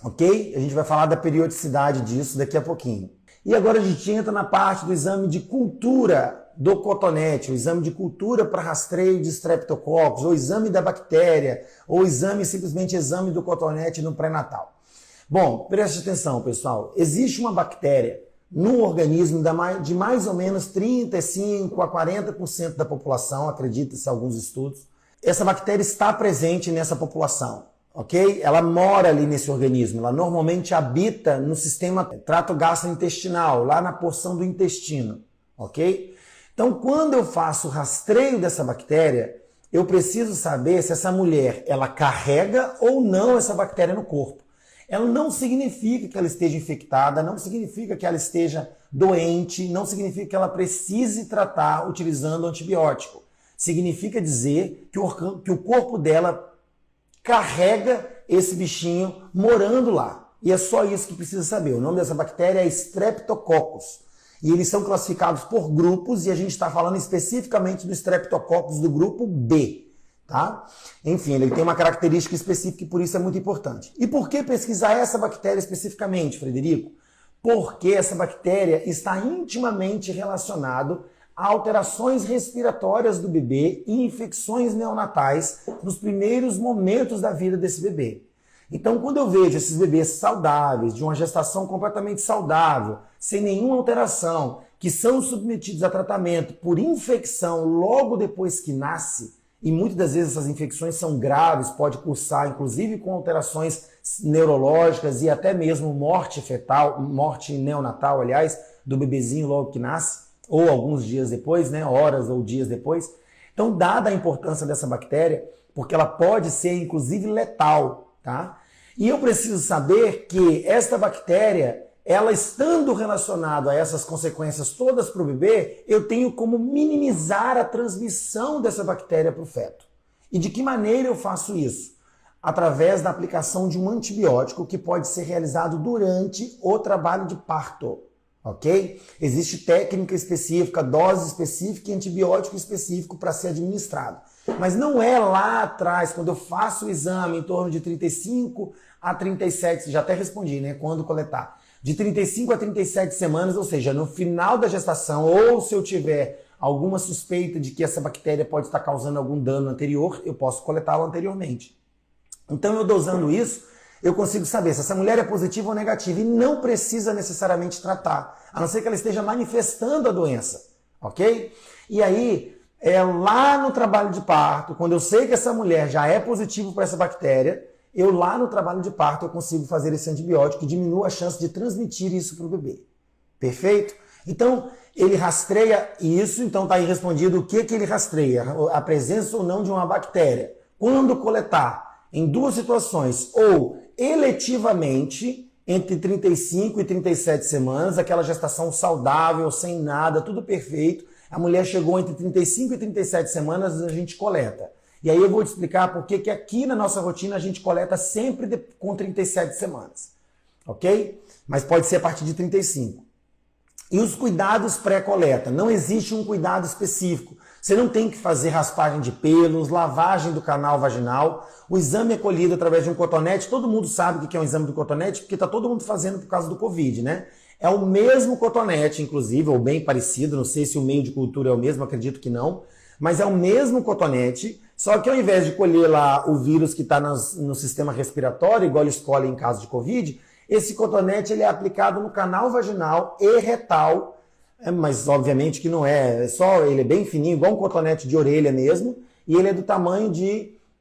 Ok? A gente vai falar da periodicidade disso daqui a pouquinho. E agora a gente entra na parte do exame de cultura do cotonete, o exame de cultura para rastreio de streptococcus, ou exame da bactéria, ou simplesmente exame do cotonete no pré-natal. Bom, preste atenção, pessoal. Existe uma bactéria no organismo de mais ou menos 35 a 40% da população, acredita-se em alguns estudos. Essa bactéria está presente nessa população, ok? Ela mora ali nesse organismo. Ela normalmente habita no sistema trato gastrointestinal, lá na porção do intestino, ok? Então, quando eu faço o rastreio dessa bactéria, eu preciso saber se essa mulher ela carrega ou não essa bactéria no corpo. Ela não significa que ela esteja infectada, não significa que ela esteja doente, não significa que ela precise tratar utilizando antibiótico. Significa dizer que o corpo dela carrega esse bichinho morando lá. E é só isso que precisa saber. O nome dessa bactéria é Streptococcus. E eles são classificados por grupos e a gente está falando especificamente do Streptococcus do grupo B. Tá? Enfim, ele tem uma característica específica e por isso é muito importante. E por que pesquisar essa bactéria especificamente, Frederico? Porque essa bactéria está intimamente relacionada a alterações respiratórias do bebê e infecções neonatais nos primeiros momentos da vida desse bebê. Então, quando eu vejo esses bebês saudáveis, de uma gestação completamente saudável, sem nenhuma alteração, que são submetidos a tratamento por infecção logo depois que nasce, e muitas das vezes essas infecções são graves, pode cursar inclusive com alterações neurológicas e até mesmo morte fetal, morte neonatal, aliás, do bebezinho logo que nasce, ou alguns dias depois, né, horas ou dias depois. Então, dada a importância dessa bactéria, porque ela pode ser inclusive letal, tá? E eu preciso saber que esta bactéria, ela estando relacionada a essas consequências todas para o bebê, eu tenho como minimizar a transmissão dessa bactéria para o feto. E de que maneira eu faço isso? Através da aplicação de um antibiótico que pode ser realizado durante o trabalho de parto, ok? Existe técnica específica, dose específica e antibiótico específico para ser administrado. Mas não é lá atrás, quando eu faço o exame em torno de 35 a 37, já até respondi, né? Quando coletar. De 35 a 37 semanas, ou seja, no final da gestação, ou se eu tiver alguma suspeita de que essa bactéria pode estar causando algum dano anterior, eu posso coletá-lo anteriormente. Então, eu dosando isso, eu consigo saber se essa mulher é positiva ou negativa e não precisa necessariamente tratar, a não ser que ela esteja manifestando a doença, ok? E aí, lá no trabalho de parto, quando eu sei que essa mulher já é positiva para essa bactéria, eu lá no trabalho de parto eu consigo fazer esse antibiótico e diminua a chance de transmitir isso para o bebê. Perfeito? Então, ele rastreia isso, então está aí respondido o que ele rastreia, a presença ou não de uma bactéria. Quando coletar em duas situações, ou eletivamente, entre 35 e 37 semanas, aquela gestação saudável, sem nada, tudo perfeito, a mulher chegou entre 35 e 37 semanas, a gente coleta. E aí eu vou te explicar por que aqui na nossa rotina a gente coleta sempre com 37 semanas, ok? Mas pode ser a partir de 35. E os cuidados pré-coleta, não existe um cuidado específico. Você não tem que fazer raspagem de pelos, lavagem do canal vaginal. O exame é colhido através de um cotonete. Todo mundo sabe o que é um exame do cotonete, porque está todo mundo fazendo por causa do Covid, né? É o mesmo cotonete, inclusive, ou bem parecido. Não sei se o meio de cultura é o mesmo, acredito que não. Mas é o mesmo cotonete, só que ao invés de colher lá o vírus que está no sistema respiratório, igual eles colhem em caso de Covid, esse cotonete ele é aplicado no canal vaginal e retal, mas obviamente que não é, ele é bem fininho, igual um cotonete de orelha mesmo, e ele é do tamanho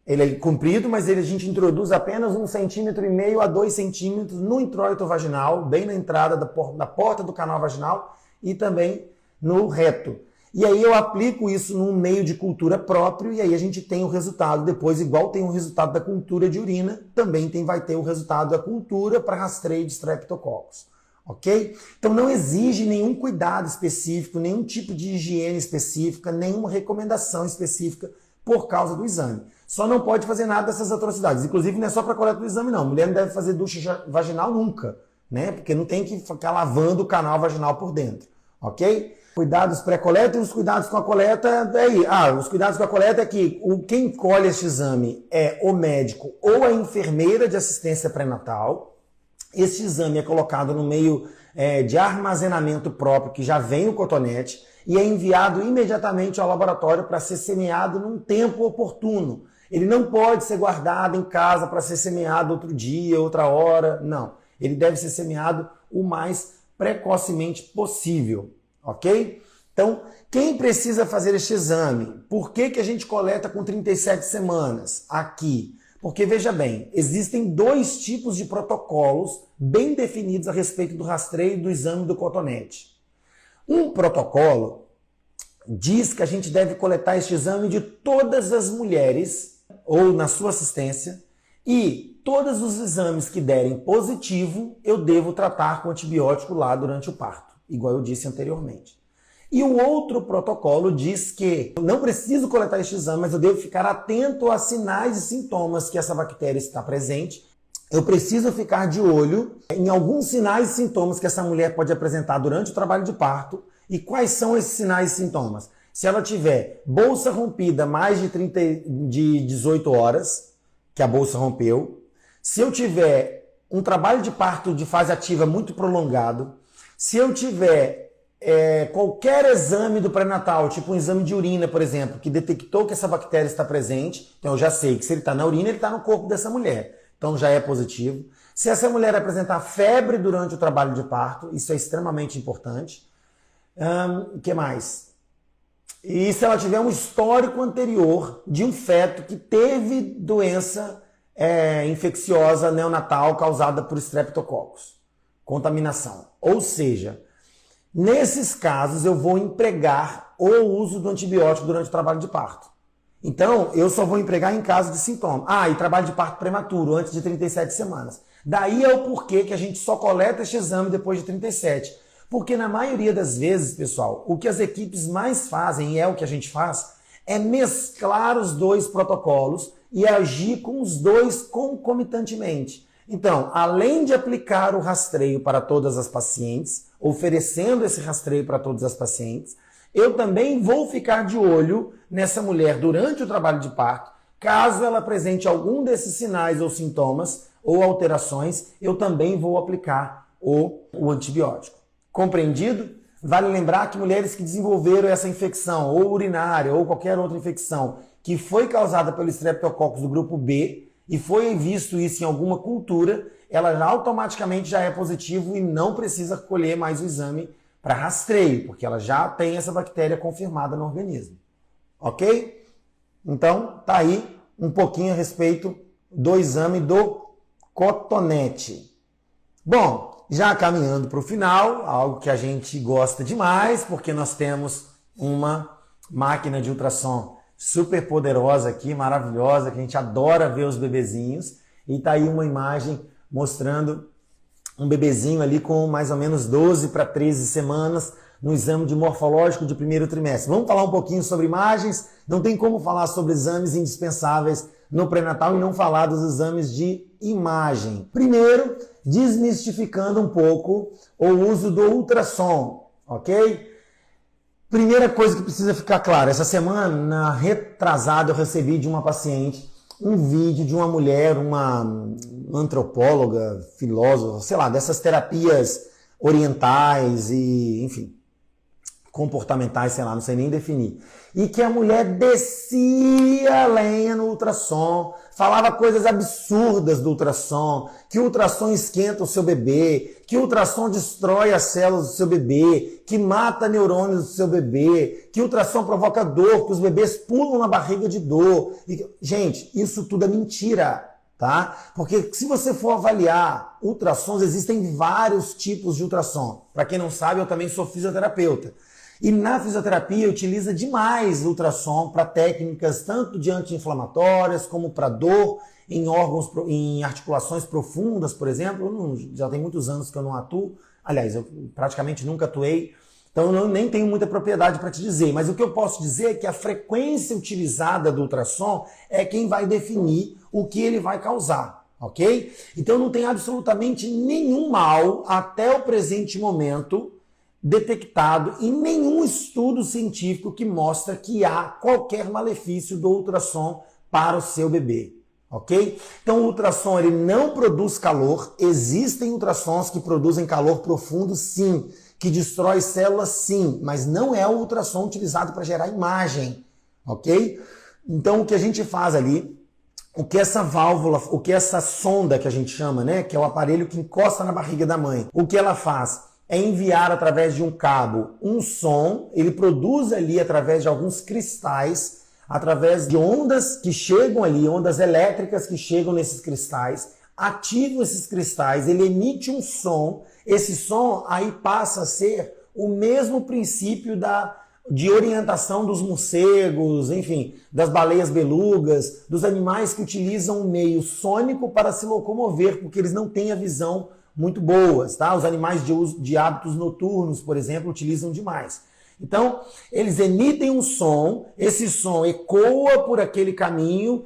ele é comprido, mas a gente introduz apenas 1,5 centímetro a 2 centímetros no introito vaginal, bem na entrada da porta do canal vaginal e também no reto. E aí eu aplico isso num meio de cultura próprio e aí a gente tem o resultado depois, igual tem o resultado da cultura de urina, também vai ter o resultado da cultura para rastreio de streptococcus, ok? Então não exige nenhum cuidado específico, nenhum tipo de higiene específica, nenhuma recomendação específica por causa do exame. Só não pode fazer nada dessas atrocidades. Inclusive não é só para coleta do exame não, mulher não deve fazer ducha vaginal nunca, né? Porque não tem que ficar lavando o canal vaginal por dentro, ok? Cuidados pré-coleta e os cuidados com a coleta, os cuidados com a coleta é que quem colhe este exame é o médico ou a enfermeira de assistência pré-natal. Este exame é colocado no meio de armazenamento próprio, que já vem o cotonete, e é enviado imediatamente ao laboratório para ser semeado num tempo oportuno. Ele não pode ser guardado em casa para ser semeado outro dia, outra hora, não. Ele deve ser semeado o mais precocemente possível. Ok? Então, quem precisa fazer este exame? Por que a gente coleta com 37 semanas aqui? Porque, veja bem, existem dois tipos de protocolos bem definidos a respeito do rastreio do exame do cotonete. Um protocolo diz que a gente deve coletar este exame de todas as mulheres, ou na sua assistência, e todos os exames que derem positivo, eu devo tratar com antibiótico lá durante o parto, igual eu disse anteriormente. E o outro protocolo diz que eu não preciso coletar este exame, mas eu devo ficar atento a sinais e sintomas que essa bactéria está presente. Eu preciso ficar de olho em alguns sinais e sintomas que essa mulher pode apresentar durante o trabalho de parto. E quais são esses sinais e sintomas? Se ela tiver bolsa rompida mais de 18 horas, que a bolsa rompeu. Se eu tiver um trabalho de parto de fase ativa muito prolongado. Se eu tiver qualquer exame do pré-natal, tipo um exame de urina, por exemplo, que detectou que essa bactéria está presente, então eu já sei que se ele está na urina, ele está no corpo dessa mulher. Então já é positivo. Se essa mulher apresentar febre durante o trabalho de parto, isso é extremamente importante. O que mais? E se ela tiver um histórico anterior de um feto que teve doença infecciosa neonatal causada por streptococcus, contaminação. Ou seja, nesses casos eu vou empregar o uso do antibiótico durante o trabalho de parto. Então, eu só vou empregar em caso de sintoma. E trabalho de parto prematuro, antes de 37 semanas. Daí é o porquê que a gente só coleta este exame depois de 37. Porque na maioria das vezes, pessoal, o que as equipes mais fazem, e é o que a gente faz, é mesclar os dois protocolos e agir com os dois concomitantemente. Então, além de aplicar o rastreio para todas as pacientes, oferecendo esse rastreio para todas as pacientes, eu também vou ficar de olho nessa mulher durante o trabalho de parto. Caso ela apresente algum desses sinais ou sintomas ou alterações, eu também vou aplicar o antibiótico. Compreendido? Vale lembrar que mulheres que desenvolveram essa infecção, ou urinária, ou qualquer outra infecção, que foi causada pelo Streptococcus do grupo B, e foi visto isso em alguma cultura, ela automaticamente já é positivo e não precisa colher mais o exame para rastreio, porque ela já tem essa bactéria confirmada no organismo. Ok? Então, tá aí um pouquinho a respeito do exame do cotonete. Bom, já caminhando para o final, algo que a gente gosta demais, porque nós temos uma máquina de ultrassom super poderosa aqui, maravilhosa, que a gente adora ver os bebezinhos. E tá aí uma imagem mostrando um bebezinho ali com mais ou menos 12 para 13 semanas no exame de morfológico de primeiro trimestre. Vamos falar um pouquinho sobre imagens. Não tem como falar sobre exames indispensáveis no pré-natal e não falar dos exames de imagem. Primeiro, desmistificando um pouco o uso do ultrassom, ok? Primeira coisa que precisa ficar clara, essa semana retrasada eu recebi de uma paciente um vídeo de uma mulher, uma antropóloga, filósofa, sei lá, dessas terapias orientais e, enfim, comportamentais, sei lá, não sei nem definir. E que a mulher descia a lenha no ultrassom, falava coisas absurdas do ultrassom, que o ultrassom esquenta o seu bebê, que o ultrassom destrói as células do seu bebê, que mata neurônios do seu bebê, que o ultrassom provoca dor, que os bebês pulam na barriga de dor. E, gente, isso tudo é mentira. Tá? Porque se você for avaliar ultrassons, existem vários tipos de ultrassom. Para quem não sabe, eu também sou fisioterapeuta. E na fisioterapia utiliza demais ultrassom para técnicas tanto de anti-inflamatórias como para dor em órgãos, em articulações profundas, por exemplo. Já tem muitos anos que eu não atuo. Aliás, eu praticamente nunca atuei. Então eu nem tenho muita propriedade para te dizer. Mas o que eu posso dizer é que a frequência utilizada do ultrassom é quem vai definir o que ele vai causar, ok? Então não tem absolutamente nenhum mal até o presente momento detectado em nenhum estudo científico que mostra que há qualquer malefício do ultrassom para o seu bebê, ok? Então o ultrassom ele não produz calor, existem ultrassons que produzem calor profundo sim, que destrói células sim, mas não é o ultrassom utilizado para gerar imagem, ok? Então o que a gente faz ali, o que essa válvula, o que essa sonda que a gente chama, né, que é o aparelho que encosta na barriga da mãe, o que ela faz é enviar através de um cabo um som, ele produz ali através de alguns cristais, através de ondas que chegam ali, ondas elétricas que chegam nesses cristais, ativam esses cristais, ele emite um som, esse som aí passa a ser o mesmo princípio de orientação dos morcegos, enfim, das baleias belugas, dos animais que utilizam o meio sônico para se locomover, porque eles não têm a visão muito boas, tá? Os animais de hábitos noturnos, por exemplo, utilizam demais. Então, eles emitem um som, esse som ecoa por aquele caminho,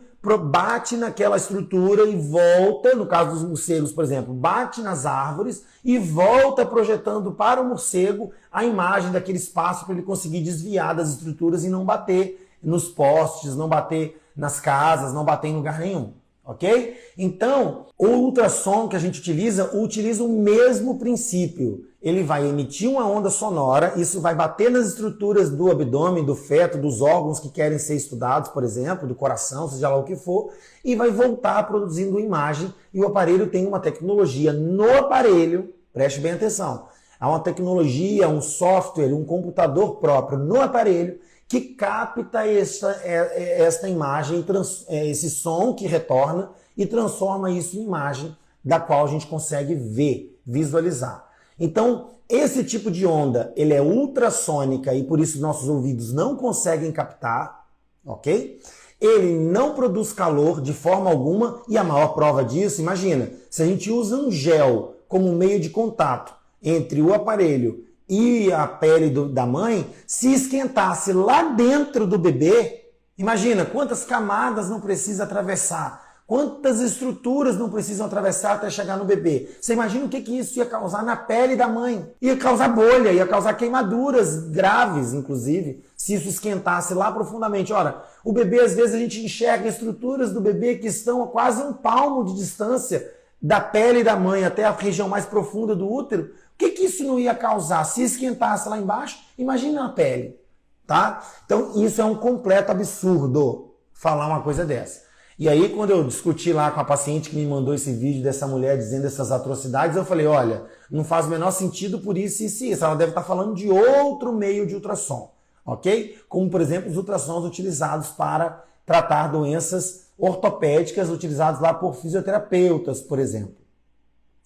bate naquela estrutura e volta, no caso dos morcegos, por exemplo, bate nas árvores e volta projetando para o morcego a imagem daquele espaço para ele conseguir desviar das estruturas e não bater nos postes, não bater nas casas, não bater em lugar nenhum. Ok? Então, o ultrassom que a gente utiliza o mesmo princípio. Ele vai emitir uma onda sonora, isso vai bater nas estruturas do abdômen, do feto, dos órgãos que querem ser estudados, por exemplo, do coração, seja lá o que for, e vai voltar produzindo imagem. E o aparelho tem uma tecnologia no aparelho, preste bem atenção, há uma tecnologia, um software, um computador próprio no aparelho que capta esta imagem, esse som que retorna e transforma isso em imagem da qual a gente consegue ver, visualizar. Então, esse tipo de onda, ele é ultrassônica e por isso nossos ouvidos não conseguem captar, ok? Ele não produz calor de forma alguma e a maior prova disso, imagina, se a gente usa um gel como meio de contato entre o aparelho e a pele da mãe, se esquentasse lá dentro do bebê, imagina quantas camadas não precisa atravessar, Quantas estruturas não precisam atravessar até chegar no bebê? Você imagina o que isso ia causar na pele da mãe? Ia causar bolha, ia causar queimaduras graves, inclusive, se isso esquentasse lá profundamente. Ora, o bebê, às vezes, a gente enxerga estruturas do bebê que estão a quase um palmo de distância da pele da mãe até a região mais profunda do útero. O que isso não ia causar? Se esquentasse lá embaixo, imagina a pele, tá? Então, isso é um completo absurdo, falar uma coisa dessa. E aí, quando eu discuti lá com a paciente que me mandou esse vídeo dessa mulher dizendo essas atrocidades, eu falei, olha, não faz o menor sentido por isso e isso. Ela deve estar falando de outro meio de ultrassom, ok? Como, por exemplo, os ultrassons utilizados para tratar doenças ortopédicas, utilizados lá por fisioterapeutas, por exemplo.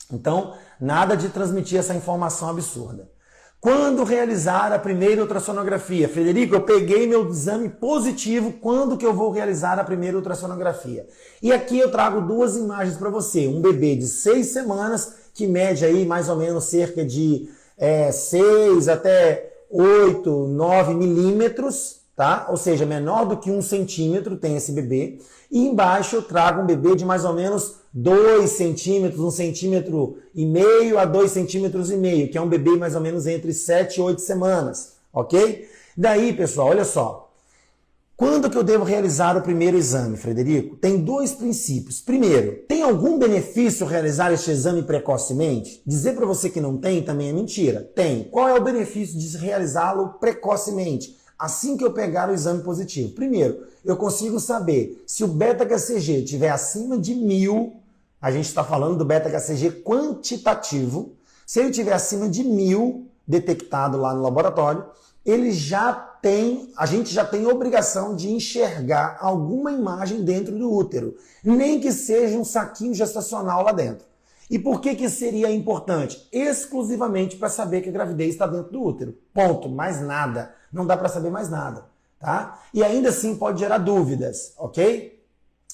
Então, nada de transmitir essa informação absurda. Quando realizar a primeira ultrassonografia? Frederico, eu peguei meu exame positivo, quando que eu vou realizar a primeira ultrassonografia? E aqui eu trago duas imagens para você. Um bebê de 6 semanas, que mede aí mais ou menos cerca de 6 até 8, 9 milímetros, tá? Ou seja, menor do que 1 centímetro tem esse bebê. E embaixo eu trago um bebê de mais ou menos 2 centímetros, 1,5 centímetro a 2,5 centímetros, que é um bebê mais ou menos entre 7 e 8 semanas, ok? Daí, pessoal, olha só. Quando que eu devo realizar o primeiro exame, Frederico? Tem 2 princípios. Primeiro, tem algum benefício realizar este exame precocemente? Dizer para você que não tem também é mentira. Tem. Qual é o benefício de realizá-lo precocemente? Assim que eu pegar o exame positivo. Primeiro, eu consigo saber se o beta-HCG estiver acima de 1000, a gente está falando do beta-HCG quantitativo, se ele estiver acima de 1000 detectado lá no laboratório, a gente já tem obrigação de enxergar alguma imagem dentro do útero, nem que seja um saquinho gestacional lá dentro. E por que seria importante? Exclusivamente para saber que a gravidez está dentro do útero. Ponto. Mais nada. Não dá para saber mais nada. Tá? E ainda assim pode gerar dúvidas, ok?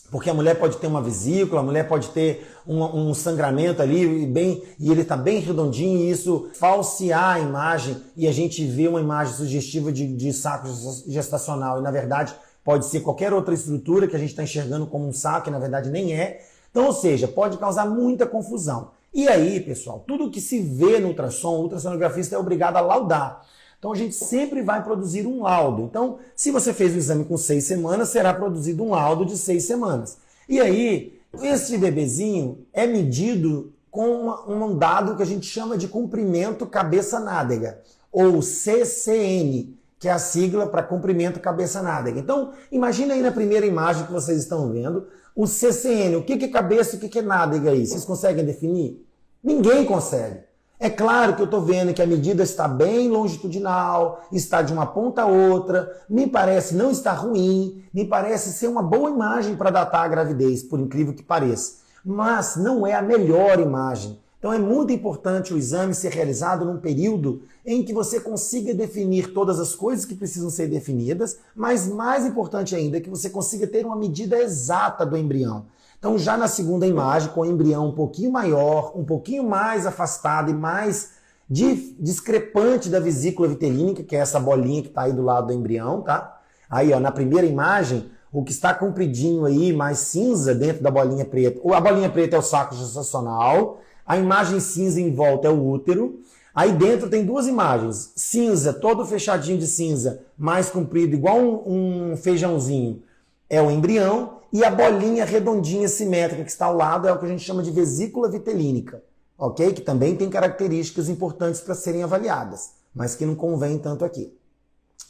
Porque a mulher pode ter uma vesícula, a mulher pode ter um sangramento ali e ele está bem redondinho e isso falsear a imagem e a gente vê uma imagem sugestiva de saco gestacional e na verdade pode ser qualquer outra estrutura que a gente está enxergando como um saco e na verdade nem é. Então, ou seja, pode causar muita confusão. E aí, pessoal, tudo que se vê no ultrassom, o ultrassonografista é obrigado a laudar. Então, a gente sempre vai produzir um laudo. Então, se você fez o exame com 6 semanas, será produzido um laudo de 6 semanas. E aí, esse bebezinho é medido com um dado que a gente chama de comprimento cabeça-nádega, ou CCN, que é a sigla para comprimento cabeça-nádega. Então, imagina aí na primeira imagem que vocês estão vendo, o CCN, o que é cabeça e o que é nádega aí? Vocês conseguem definir? Ninguém consegue. É claro que eu estou vendo que a medida está bem longitudinal, está de uma ponta a outra, me parece não estar ruim, me parece ser uma boa imagem para datar a gravidez, por incrível que pareça. Mas não é a melhor imagem. Então é muito importante o exame ser realizado num período em que você consiga definir todas as coisas que precisam ser definidas, mas mais importante ainda é que você consiga ter uma medida exata do embrião. Então já na segunda imagem, com o embrião um pouquinho maior, um pouquinho mais afastado e mais discrepante da vesícula vitelínica, que é essa bolinha que está aí do lado do embrião, tá? Aí, ó, na primeira imagem, o que está compridinho aí, mais cinza dentro da bolinha preta. A bolinha preta é o saco gestacional, a imagem cinza em volta é o útero. Aí dentro tem 2 imagens. Cinza, todo fechadinho de cinza, mais comprido, igual um feijãozinho, é o embrião. E a bolinha redondinha simétrica que está ao lado é o que a gente chama de vesícula vitelínica. Ok? Que também tem características importantes para serem avaliadas, mas que não convém tanto aqui.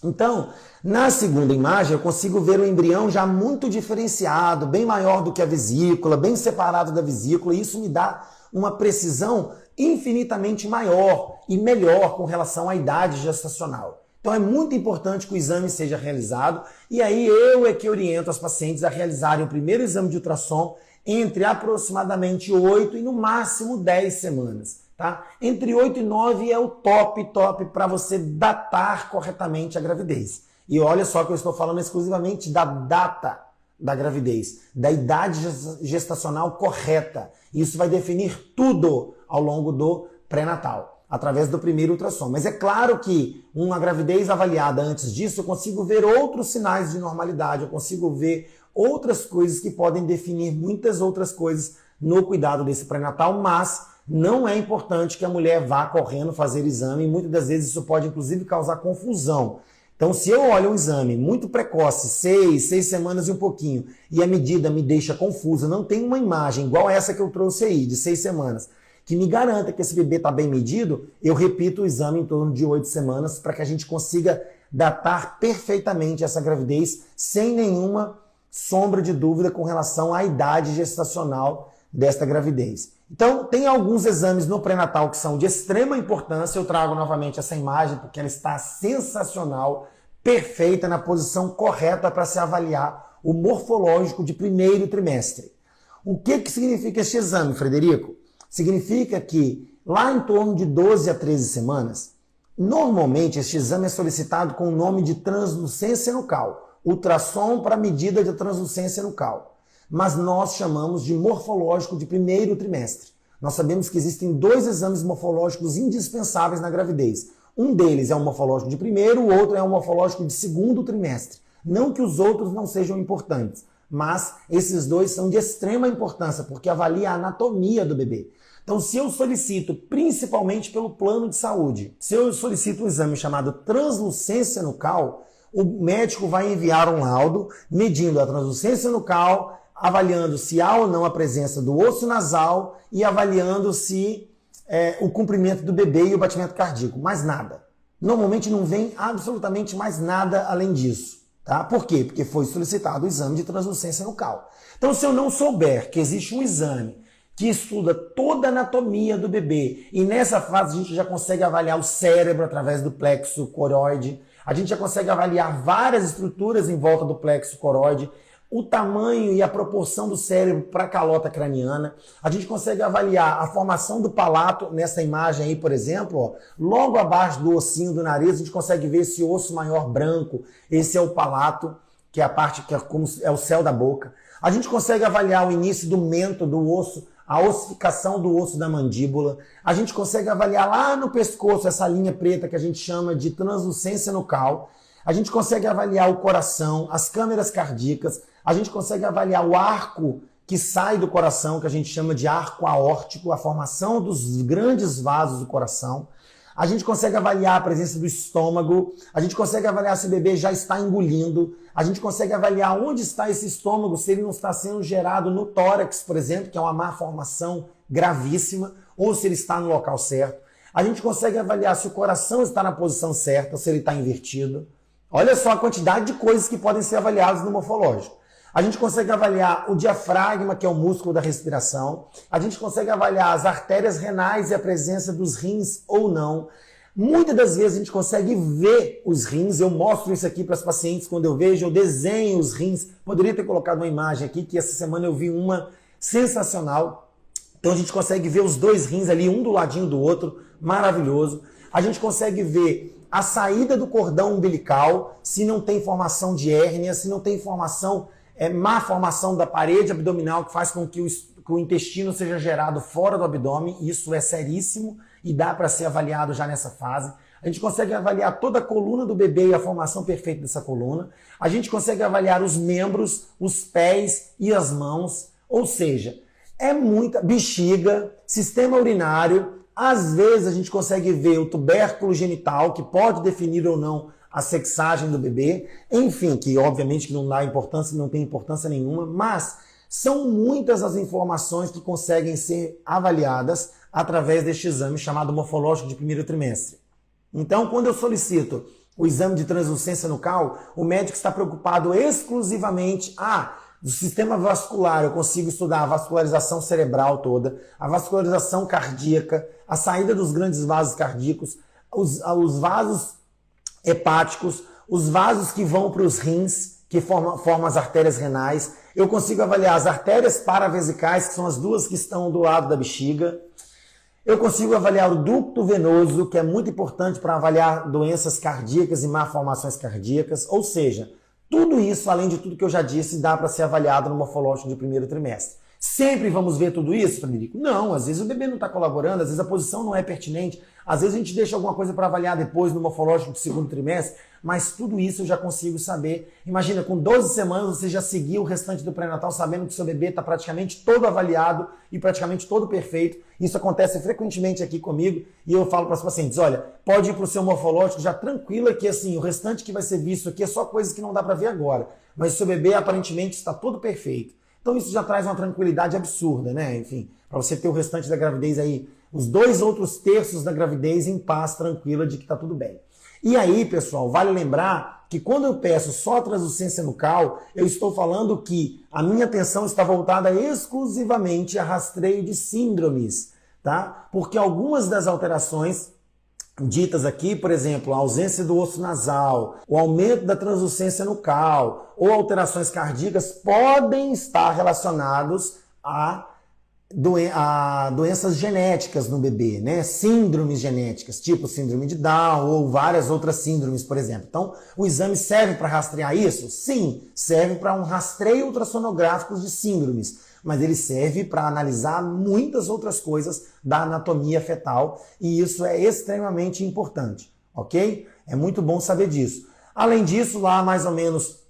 Então, na segunda imagem, eu consigo ver o embrião já muito diferenciado, bem maior do que a vesícula, bem separado da vesícula, e isso me dá uma precisão infinitamente maior e melhor com relação à idade gestacional. Então é muito importante que o exame seja realizado e aí eu é que oriento as pacientes a realizarem o primeiro exame de ultrassom entre aproximadamente 8 e no máximo 10 semanas. Tá? Entre 8 e 9 é o top para você datar corretamente a gravidez. E olha só que eu estou falando exclusivamente da data da gravidez, da idade gestacional correta. Isso vai definir tudo ao longo do pré-natal, através do primeiro ultrassom. Mas é claro que uma gravidez avaliada antes disso, eu consigo ver outros sinais de normalidade, eu consigo ver outras coisas que podem definir muitas outras coisas no cuidado desse pré-natal, mas não é importante que a mulher vá correndo fazer exame, e muitas das vezes isso pode inclusive causar confusão. Então, se eu olho um exame muito precoce, 6 semanas e um pouquinho, e a medida me deixa confusa, não tem uma imagem igual essa que eu trouxe aí, de 6 semanas, que me garanta que esse bebê está bem medido, eu repito o exame em torno de 8 semanas para que a gente consiga datar perfeitamente essa gravidez sem nenhuma sombra de dúvida com relação à idade gestacional desta gravidez. Então, tem alguns exames no pré-natal que são de extrema importância. Eu trago novamente essa imagem porque ela está sensacional, perfeita, na posição correta para se avaliar o morfológico de primeiro trimestre. O que significa este exame, Frederico? Significa que lá em torno de 12 a 13 semanas, normalmente este exame é solicitado com o nome de translucência nucal, ultrassom para medida de translucência nucal. Mas nós chamamos de morfológico de primeiro trimestre. Nós sabemos que existem 2 exames morfológicos indispensáveis na gravidez. Um deles é o morfológico de primeiro, o outro é o morfológico de segundo trimestre. Não que os outros não sejam importantes, mas esses 2 são de extrema importância, porque avalia a anatomia do bebê. Então, se eu solicito, principalmente pelo plano de saúde, se eu solicito um exame chamado translucência nucal, o médico vai enviar um laudo medindo a translucência nucal, avaliando se há ou não a presença do osso nasal e avaliando se o comprimento do bebê e o batimento cardíaco. Mais nada. Normalmente não vem absolutamente mais nada além disso. Tá? Por quê? Porque foi solicitado o exame de translucência nucal. Então, se eu não souber que existe um exame que estuda toda a anatomia do bebê, e nessa fase a gente já consegue avaliar o cérebro através do plexo coroide, a gente já consegue avaliar várias estruturas em volta do plexo coroide, o tamanho e a proporção do cérebro para a calota craniana. A gente consegue avaliar a formação do palato, nessa imagem aí, por exemplo, ó, logo abaixo do ossinho do nariz, a gente consegue ver esse osso maior branco, esse é o palato, que é a parte que é o céu da boca. A gente consegue avaliar o início do mento do osso, a ossificação do osso da mandíbula. A gente consegue avaliar lá no pescoço essa linha preta que a gente chama de translucência nucal. A gente consegue avaliar o coração, as câmeras cardíacas. A gente consegue avaliar o arco que sai do coração, que a gente chama de arco aórtico, a formação dos grandes vasos do coração. A gente consegue avaliar a presença do estômago, a gente consegue avaliar se o bebê já está engolindo, a gente consegue avaliar onde está esse estômago, se ele não está sendo gerado no tórax, por exemplo, que é uma má formação gravíssima, ou se ele está no local certo. A gente consegue avaliar se o coração está na posição certa, ou se ele está invertido. Olha só a quantidade de coisas que podem ser avaliadas no morfológico. A gente consegue avaliar o diafragma, que é o músculo da respiração. A gente consegue avaliar as artérias renais e a presença dos rins ou não. Muitas das vezes a gente consegue ver os rins. Eu mostro isso aqui para as pacientes quando eu vejo, eu desenho os rins. Poderia ter colocado uma imagem aqui, que essa semana eu vi uma sensacional. Então a gente consegue ver os 2 rins ali, um do ladinho do outro, maravilhoso. A gente consegue ver a saída do cordão umbilical, se não tem formação de hérnia, se não tem formação... má formação da parede abdominal que faz com que o intestino seja gerado fora do abdômen. Isso é seríssimo e dá para ser avaliado já nessa fase. A gente consegue avaliar toda a coluna do bebê e a formação perfeita dessa coluna. A gente consegue avaliar os membros, os pés e as mãos. Ou seja, é muita bexiga, sistema urinário. Às vezes a gente consegue ver o tubérculo genital, que pode definir ou não a sexagem do bebê, enfim, que obviamente que não dá importância, não tem importância nenhuma, mas são muitas as informações que conseguem ser avaliadas através deste exame chamado morfológico de primeiro trimestre. Então, quando eu solicito o exame de translucência nucal, o médico está preocupado exclusivamente, do sistema vascular, eu consigo estudar a vascularização cerebral toda, a vascularização cardíaca, a saída dos grandes vasos cardíacos, os vasos hepáticos, os vasos que vão para os rins, que formam as artérias renais. Eu consigo avaliar as artérias paravesicais, que são as 2 que estão do lado da bexiga. Eu consigo avaliar o ducto venoso, que é muito importante para avaliar doenças cardíacas e malformações cardíacas. Ou seja, tudo isso, além de tudo que eu já disse, dá para ser avaliado no morfológico de primeiro trimestre. Sempre vamos ver tudo isso, Frederico? Não, às vezes o bebê não está colaborando, às vezes a posição não é pertinente, às vezes a gente deixa alguma coisa para avaliar depois no morfológico do segundo trimestre, mas tudo isso eu já consigo saber. Imagina, com 12 semanas você já seguiu o restante do pré-natal sabendo que seu bebê está praticamente todo avaliado e praticamente todo perfeito. Isso acontece frequentemente aqui comigo e eu falo para os pacientes, olha, pode ir para o seu morfológico já tranquila que assim, o restante que vai ser visto aqui é só coisas que não dá para ver agora, mas o seu bebê aparentemente está todo perfeito. Então isso já traz uma tranquilidade absurda, né? Enfim, para você ter o restante da gravidez aí, os 2 outros terços da gravidez em paz, tranquila de que está tudo bem. E aí, pessoal, vale lembrar que quando eu peço só translucência nucal, eu estou falando que a minha atenção está voltada exclusivamente a rastreio de síndromes, tá? Porque algumas das alterações ditas aqui, por exemplo, a ausência do osso nasal, o aumento da translucência nucal ou alterações cardíacas podem estar relacionados a doenças genéticas no bebê, né? Síndromes genéticas, tipo síndrome de Down ou várias outras síndromes, por exemplo. Então, o exame serve para rastrear isso? Sim, serve para um rastreio ultrassonográfico de síndromes, mas ele serve para analisar muitas outras coisas da anatomia fetal e isso é extremamente importante, ok? É muito bom saber disso. Além disso, lá mais ou menos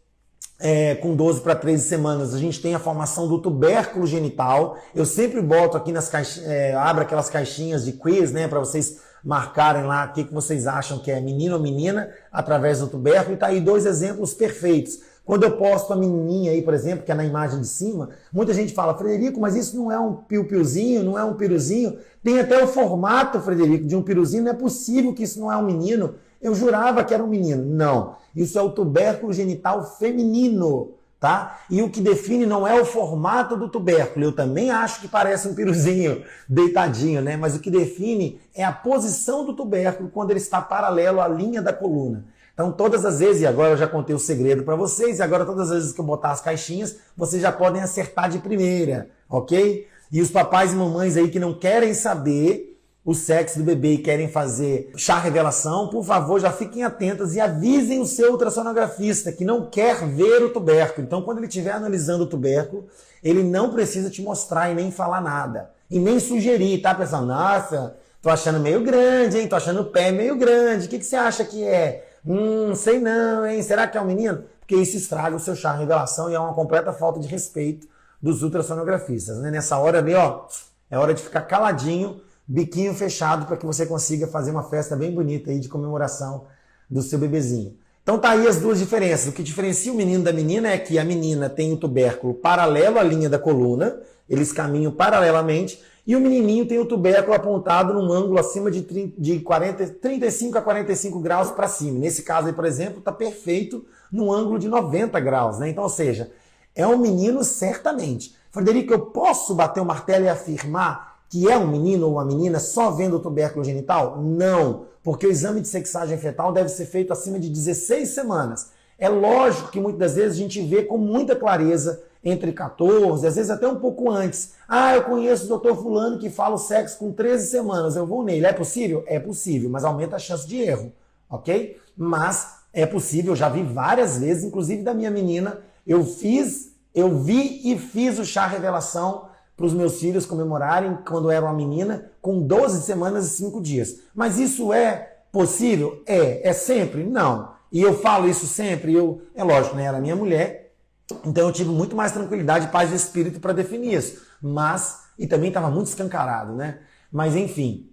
com 12 para 13 semanas, a gente tem a formação do tubérculo genital. Eu sempre boto aqui nas caixinhas, abro aquelas caixinhas de quiz, né, para vocês marcarem lá o que vocês acham que é menino ou menina através do tubérculo. E tá aí 2 exemplos perfeitos. Quando eu posto a menininha aí, por exemplo, que é na imagem de cima, muita gente fala, Frederico, mas isso não é um piu-piuzinho, não é um piruzinho. Tem até o formato, Frederico, de um piruzinho. Não é possível que isso não é um menino. Eu jurava que era um menino. Não, isso é o tubérculo genital feminino, tá? E o que define não é o formato do tubérculo. Eu também acho que parece um piruzinho deitadinho, né? Mas o que define é a posição do tubérculo quando ele está paralelo à linha da coluna. Então, todas as vezes, e agora eu já contei o segredo para vocês, e agora todas as vezes que eu botar as caixinhas, vocês já podem acertar de primeira, ok? E os papais e mamães aí que não querem saber o sexo do bebê e querem fazer chá revelação, por favor, já fiquem atentas e avisem o seu ultrassonografista que não quer ver o tubérculo. Então, quando ele estiver analisando o tubérculo, ele não precisa te mostrar e nem falar nada. E nem sugerir, tá, pessoal? Nossa, tô achando meio grande, hein? Tô achando o pé meio grande. O que você acha que é? Sei não, hein? Será que é um menino? Porque isso estraga o seu chá revelação e é uma completa falta de respeito dos ultrassonografistas, né? Nessa hora ali, ó, é hora de ficar caladinho, biquinho fechado para que você consiga fazer uma festa bem bonita aí de comemoração do seu bebezinho. Então tá aí as 2 diferenças. O que diferencia o menino da menina é que a menina tem o tubérculo paralelo à linha da coluna, eles caminham paralelamente, e o menininho tem o tubérculo apontado num ângulo acima de 35 a 45 graus para cima. Nesse caso aí, por exemplo, está perfeito num ângulo de 90 graus, né? Então, ou seja, é um menino certamente. Frederico, eu posso bater o martelo e afirmar que é um menino ou uma menina só vendo o tubérculo genital? Não, porque o exame de sexagem fetal deve ser feito acima de 16 semanas. É lógico que muitas das vezes a gente vê com muita clareza entre 14, às vezes até um pouco antes. Ah, eu conheço o doutor fulano que fala o sexo com 13 semanas, eu vou nele. É possível? É possível, mas aumenta a chance de erro, ok? Mas é possível, eu já vi várias vezes, inclusive da minha menina, eu vi e fiz o chá revelação para os meus filhos comemorarem quando era uma menina com 12 semanas e 5 dias. Mas isso é possível? É sempre? Não. E eu falo isso sempre, é lógico, né? Era minha mulher, então eu tive muito mais tranquilidade e paz de espírito para definir isso. E também estava muito escancarado, né? Mas enfim,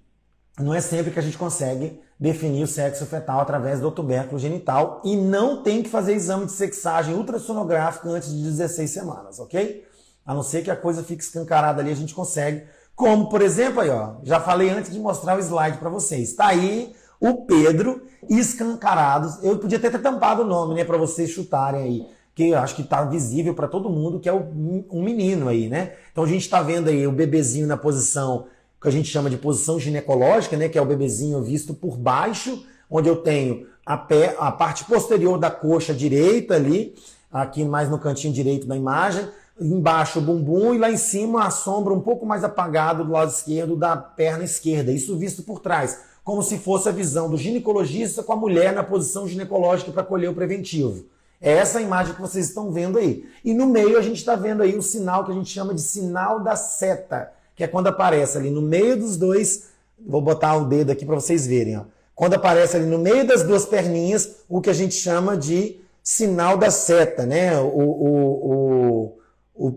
não é sempre que a gente consegue definir o sexo fetal através do tubérculo genital e não tem que fazer exame de sexagem ultrassonográfico antes de 16 semanas, ok? A não ser que a coisa fique escancarada ali, a gente consegue. Como, por exemplo, aí, ó, já falei antes de mostrar o slide para vocês. Está aí o Pedro escancarado. Eu podia até ter tampado o nome, né, para vocês chutarem aí, que eu acho que está visível para todo mundo, que é um menino aí, né? Então a gente está vendo aí o bebezinho na posição que a gente chama de posição ginecológica, né, que é o bebezinho visto por baixo, onde eu tenho a parte posterior da coxa direita ali, aqui mais no cantinho direito da imagem, embaixo o bumbum e lá em cima a sombra um pouco mais apagada do lado esquerdo da perna esquerda, isso visto por trás, como se fosse a visão do ginecologista com a mulher na posição ginecológica para colher o preventivo. É essa imagem que vocês estão vendo aí. E no meio a gente está vendo aí o sinal que a gente chama de sinal da seta, que é quando aparece ali no meio dos dois, vou botar o dedo aqui para vocês verem, ó. Quando aparece ali no meio das duas perninhas, o que a gente chama de sinal da seta, né? O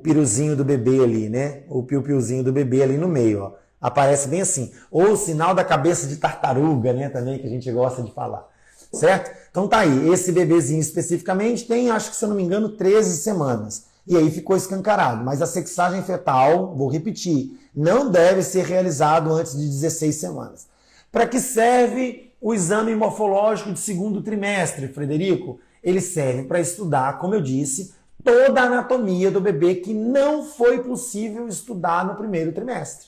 piruzinho do bebê ali, né? O piu-piuzinho do bebê ali no meio, ó. Aparece bem assim. Ou o sinal da cabeça de tartaruga, né? Também, que a gente gosta de falar. Certo? Então tá aí. Esse bebezinho especificamente tem, acho que se eu não me engano, 13 semanas. E aí ficou escancarado. Mas a sexagem fetal, vou repetir, não deve ser realizado antes de 16 semanas. Para que serve o exame morfológico de segundo trimestre, Frederico? Ele serve para estudar, como eu disse, toda a anatomia do bebê que não foi possível estudar no primeiro trimestre.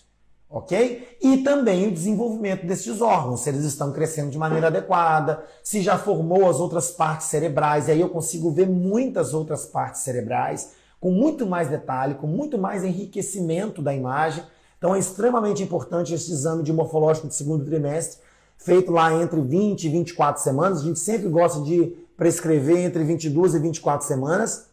Ok? E também o desenvolvimento destes órgãos, se eles estão crescendo de maneira adequada, se já formou as outras partes cerebrais, e aí eu consigo ver muitas outras partes cerebrais, com muito mais detalhe, com muito mais enriquecimento da imagem. Então é extremamente importante esse exame de morfológico de segundo trimestre, feito lá entre 20 e 24 semanas. A gente sempre gosta de prescrever entre 22 e 24 semanas.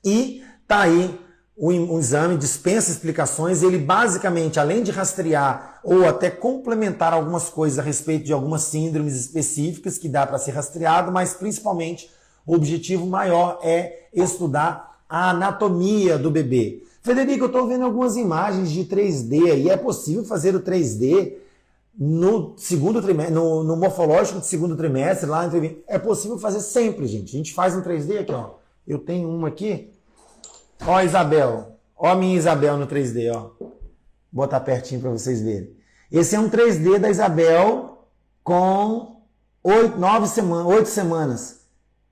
E tá aí um exame, dispensa explicações. Ele basicamente, além de rastrear ou até complementar algumas coisas a respeito de algumas síndromes específicas que dá para ser rastreado, mas principalmente o objetivo maior é estudar a anatomia do bebê. Frederico, eu estou vendo algumas imagens de 3D e é possível fazer o 3D no segundo trimestre, no morfológico de segundo trimestre, lá entre... É possível fazer sempre, gente. A gente faz um 3D aqui, ó. Eu tenho uma aqui. Ó a Isabel. Ó a minha Isabel no 3D, ó. Vou botar pertinho para vocês verem. Esse é um 3D da Isabel com 8 semanas.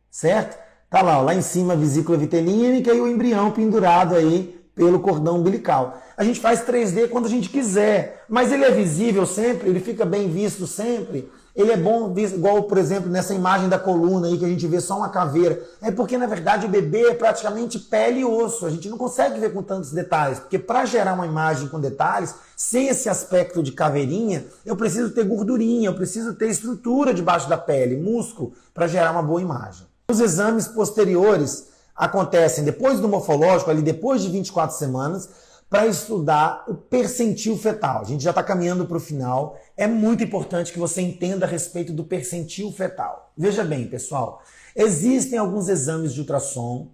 Certo? Tá lá, ó, lá em cima a vesícula vitelínica e o embrião pendurado aí pelo cordão umbilical. A gente faz 3D quando a gente quiser, mas ele é visível sempre, ele fica bem visto sempre. Ele é bom, igual, por exemplo, nessa imagem da coluna aí que a gente vê só uma caveira. É porque, na verdade, o bebê é praticamente pele e osso. A gente não consegue ver com tantos detalhes, porque para gerar uma imagem com detalhes, sem esse aspecto de caveirinha, eu preciso ter gordurinha, eu preciso ter estrutura debaixo da pele, músculo, para gerar uma boa imagem. Os exames posteriores acontecem depois do morfológico, ali depois de 24 semanas, para estudar o percentil fetal. A gente já está caminhando para o final. É muito importante que você entenda a respeito do percentil fetal. Veja bem, pessoal, existem alguns exames de ultrassom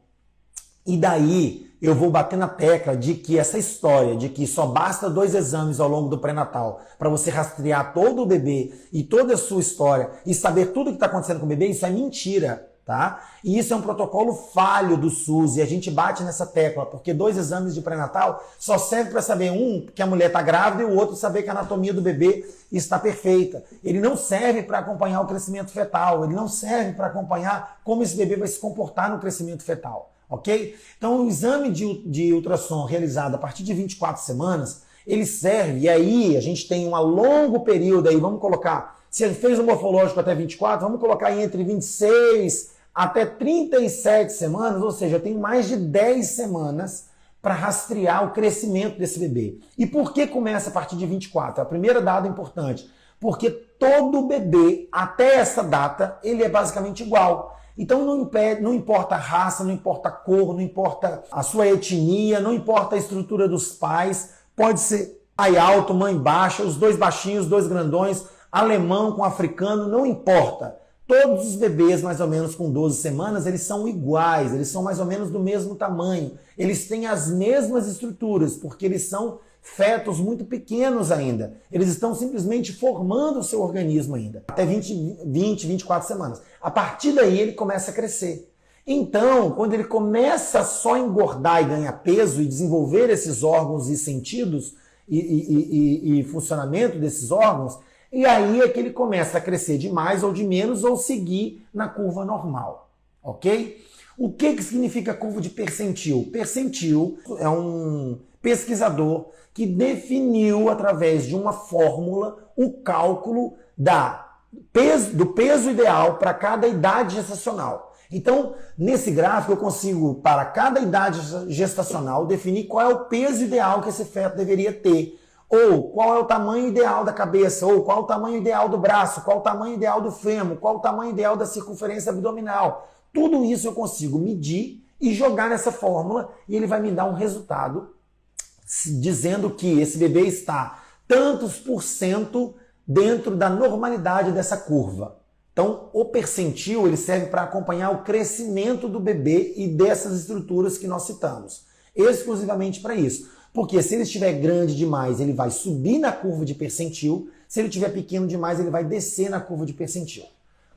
e daí eu vou bater na tecla de que essa história de que só basta 2 exames ao longo do pré-natal para você rastrear todo o bebê e toda a sua história e saber tudo o que está acontecendo com o bebê, isso é mentira. Tá? E isso é um protocolo falho do SUS e a gente bate nessa tecla, porque 2 exames de pré-natal só serve para saber que a mulher está grávida e o outro saber que a anatomia do bebê está perfeita. Ele não serve para acompanhar o crescimento fetal, ele não serve para acompanhar como esse bebê vai se comportar no crescimento fetal, ok? Então o exame de ultrassom realizado a partir de 24 semanas, ele serve, e aí a gente tem um longo período aí, vamos colocar, se ele fez o morfológico até 24, vamos colocar aí entre 26 até 37 semanas, ou seja, eu tenho mais de 10 semanas para rastrear o crescimento desse bebê. E por que começa a partir de 24? A primeira dada importante, porque todo bebê, até essa data, ele é basicamente igual. Então não importa a raça, não importa a cor, não importa a sua etnia, não importa a estrutura dos pais, pode ser pai alto, mãe baixa, os 2 baixinhos, 2 grandões, alemão com africano, não importa. Todos os bebês, mais ou menos com 12 semanas, eles são iguais, eles são mais ou menos do mesmo tamanho. Eles têm as mesmas estruturas, porque eles são fetos muito pequenos ainda. Eles estão simplesmente formando o seu organismo ainda, até 24 semanas. A partir daí ele começa a crescer. Então, quando ele começa só a engordar e ganhar peso e desenvolver esses órgãos e sentidos e funcionamento desses órgãos, e aí é que ele começa a crescer de mais ou de menos ou seguir na curva normal, ok? O que significa curva de percentil? Percentil é um pesquisador que definiu através de uma fórmula o cálculo do peso ideal para cada idade gestacional. Então, nesse gráfico eu consigo, para cada idade gestacional, definir qual é o peso ideal que esse feto deveria ter. Ou qual é o tamanho ideal da cabeça, ou qual é o tamanho ideal do braço, qual é o tamanho ideal do fêmur, qual é o tamanho ideal da circunferência abdominal. Tudo isso eu consigo medir e jogar nessa fórmula e ele vai me dar um resultado dizendo que esse bebê está tantos por cento dentro da normalidade dessa curva. Então, o percentil ele serve para acompanhar o crescimento do bebê e dessas estruturas que nós citamos. Exclusivamente para isso. Porque se ele estiver grande demais, ele vai subir na curva de percentil. Se ele estiver pequeno demais, ele vai descer na curva de percentil.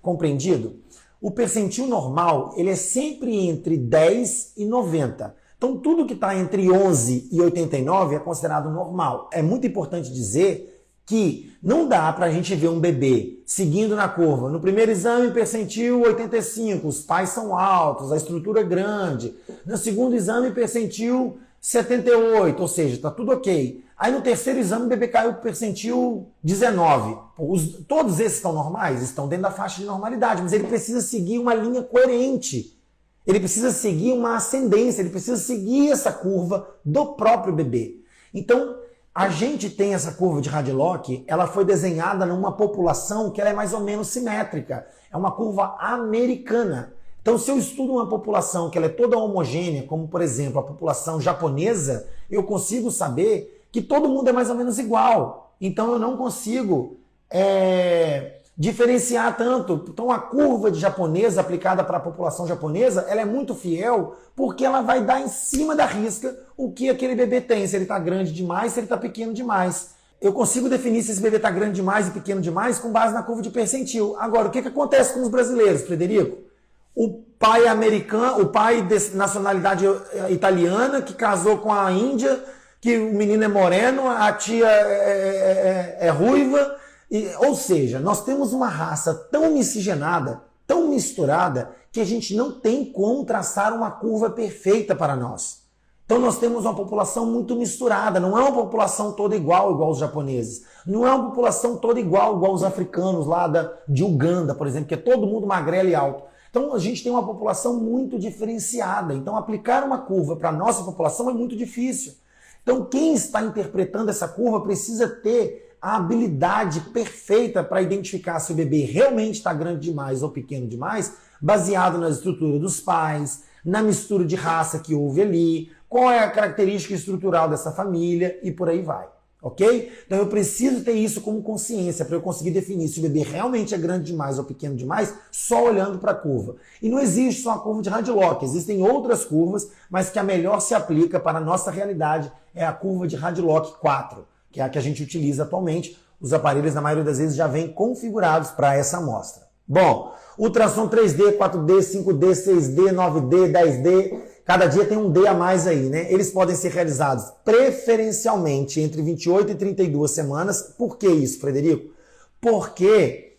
Compreendido? O percentil normal, ele é sempre entre 10 e 90. Então, tudo que está entre 11 e 89 é considerado normal. É muito importante dizer que não dá para a gente ver um bebê seguindo na curva. No primeiro exame, percentil 85, os pais são altos, a estrutura é grande. No segundo exame, percentil 78, ou seja, está tudo ok. Aí no terceiro exame, o bebê caiu para percentil 19. Todos esses estão normais? Estão dentro da faixa de normalidade, mas ele precisa seguir uma linha coerente. Ele precisa seguir uma ascendência, ele precisa seguir essa curva do próprio bebê. Então, a gente tem essa curva de Hadlock, ela foi desenhada numa população que ela é mais ou menos simétrica. É uma curva americana. Então, se eu estudo uma população que ela é toda homogênea, como, por exemplo, a população japonesa, eu consigo saber que todo mundo é mais ou menos igual. Então, eu não consigo diferenciar tanto. Então, a curva de japonesa aplicada para a população japonesa, ela é muito fiel porque ela vai dar em cima da risca o que aquele bebê tem, se ele está grande demais, se ele está pequeno demais. Eu consigo definir se esse bebê está grande demais e pequeno demais com base na curva de percentil. Agora, o que acontece com os brasileiros, Frederico? O pai americano, o pai de nacionalidade italiana que casou com a Índia, que o menino é moreno, a tia é ruiva. Ou seja, nós temos uma raça tão miscigenada, tão misturada, que a gente não tem como traçar uma curva perfeita para nós. Então nós temos uma população muito misturada, não é uma população toda igual os japoneses. Não é uma população toda igual os africanos lá de Uganda, por exemplo, que é todo mundo magrelo e alto. Então a gente tem uma população muito diferenciada. Então aplicar uma curva para a nossa população é muito difícil. Então quem está interpretando essa curva precisa ter a habilidade perfeita para identificar se o bebê realmente está grande demais ou pequeno demais, baseado na estrutura dos pais, na mistura de raça que houve ali, qual é a característica estrutural dessa família e por aí vai, ok? Então eu preciso ter isso como consciência para eu conseguir definir se o bebê realmente é grande demais ou pequeno demais só olhando para a curva. E não existe só a curva de Hadlock, existem outras curvas, mas que a melhor se aplica para a nossa realidade é a curva de Hadlock 4. Que é a que a gente utiliza atualmente. Os aparelhos, na maioria das vezes, já vêm configurados para essa amostra. Bom, ultrassom 3D, 4D, 5D, 6D, 9D, 10D, cada dia tem um D a mais aí, né? Eles podem ser realizados preferencialmente entre 28 e 32 semanas. Por que isso, Frederico? Porque,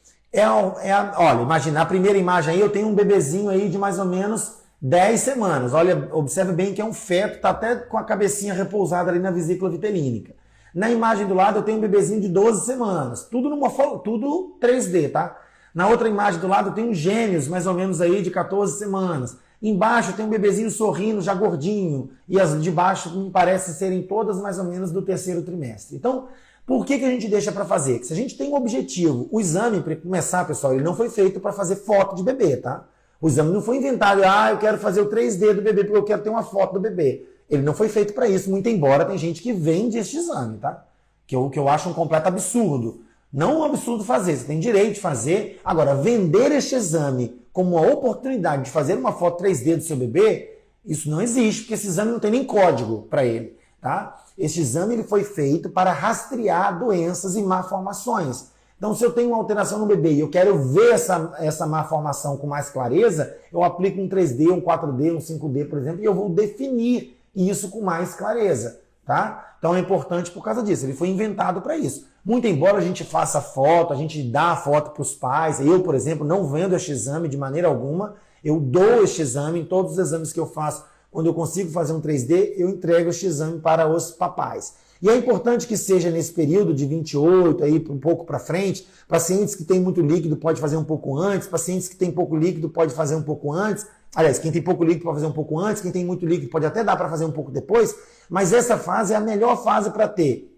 olha, imagina, a primeira imagem aí, eu tenho um bebezinho aí de mais ou menos 10 semanas. Olha, observe bem que é um feto, tá até com a cabecinha repousada ali na vesícula vitelínica. Na imagem do lado eu tenho um bebezinho de 12 semanas, tudo 3D, tá? Na outra imagem do lado eu tenho gêmeos, mais ou menos aí de 14 semanas. Embaixo tem um bebezinho sorrindo, já gordinho, e as de baixo me parecem serem todas mais ou menos do terceiro trimestre. Então, por que a gente deixa para fazer? Se a gente tem um objetivo, o exame, para começar, pessoal, ele não foi feito para fazer foto de bebê, tá? O exame não foi inventado, eu quero fazer o 3D do bebê porque eu quero ter uma foto do bebê. Ele não foi feito para isso, muito embora tem gente que vende este exame, tá? Que eu acho um completo absurdo. Não um absurdo fazer, você tem direito de fazer. Agora, vender este exame como uma oportunidade de fazer uma foto 3D do seu bebê, isso não existe, porque esse exame não tem nem código para ele, tá? Este exame ele foi feito para rastrear doenças e malformações. Então, se eu tenho uma alteração no bebê e eu quero ver essa malformação com mais clareza, eu aplico um 3D, um 4D, um 5D, por exemplo, e eu vou definir isso com mais clareza, tá? Então é importante por causa disso, ele foi inventado para isso. Muito embora a gente faça foto, a gente dá a foto para os pais, eu, por exemplo, não vendo este exame de maneira alguma, eu dou este exame em todos os exames que eu faço, quando eu consigo fazer um 3D, eu entrego este exame para os papais. E é importante que seja nesse período de 28, aí um pouco para frente, pacientes que têm muito líquido pode fazer um pouco antes, pacientes que têm pouco líquido pode fazer um pouco antes. Aliás, quem tem pouco líquido pode fazer um pouco antes, quem tem muito líquido pode até dar para fazer um pouco depois, mas essa fase é a melhor fase para ter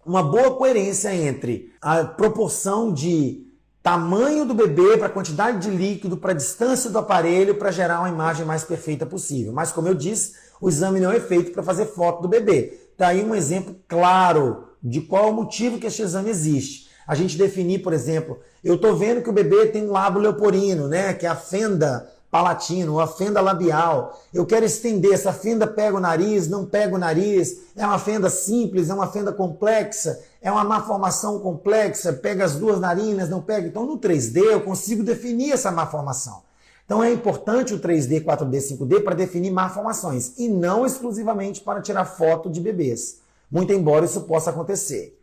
uma boa coerência entre a proporção de tamanho do bebê, para a quantidade de líquido, para a distância do aparelho, para gerar uma imagem mais perfeita possível. Mas, como eu disse, o exame não é feito para fazer foto do bebê. Está aí um exemplo claro de qual é o motivo que este exame existe. A gente definir, por exemplo, eu estou vendo que o bebê tem um lábio leporino, né, que é a fenda palatina ou a fenda labial. Eu quero estender, essa fenda pega o nariz, não pega o nariz, é uma fenda simples, é uma fenda complexa, é uma malformação complexa, pega as duas narinas, não pega. Então no 3D eu consigo definir essa malformação. Então é importante o 3D, 4D, 5D para definir malformações e não exclusivamente para tirar foto de bebês, muito embora isso possa acontecer.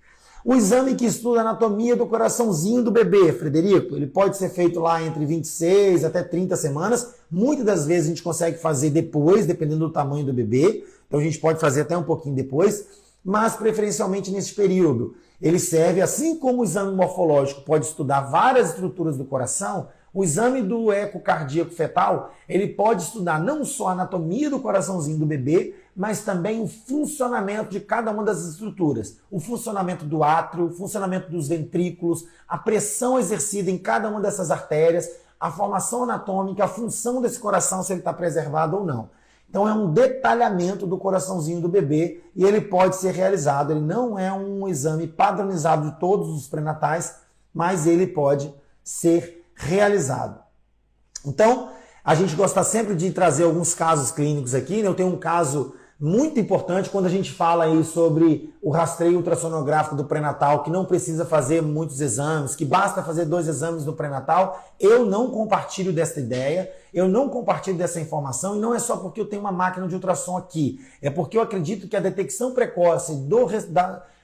O exame que estuda a anatomia do coraçãozinho do bebê, Frederico, ele pode ser feito lá entre 26 até 30 semanas. Muitas das vezes a gente consegue fazer depois, dependendo do tamanho do bebê. Então a gente pode fazer até um pouquinho depois, mas preferencialmente nesse período. Ele serve, assim como o exame morfológico pode estudar várias estruturas do coração, o exame do eco cardíaco fetal, ele pode estudar não só a anatomia do coraçãozinho do bebê, mas também o funcionamento de cada uma das estruturas. O funcionamento do átrio, o funcionamento dos ventrículos, a pressão exercida em cada uma dessas artérias, a formação anatômica, a função desse coração, se ele está preservado ou não. Então é um detalhamento do coraçãozinho do bebê e ele pode ser realizado. Ele não é um exame padronizado de todos os pré-natais, mas ele pode ser realizado. Então, a gente gosta sempre de trazer alguns casos clínicos aqui, né? Eu tenho um caso muito importante quando a gente fala aí sobre o rastreio ultrassonográfico do pré-natal, que não precisa fazer muitos exames, que basta fazer 2 exames no pré-natal. Eu não compartilho dessa ideia, eu não compartilho dessa informação, e não é só porque eu tenho uma máquina de ultrassom aqui, é porque eu acredito que a detecção precoce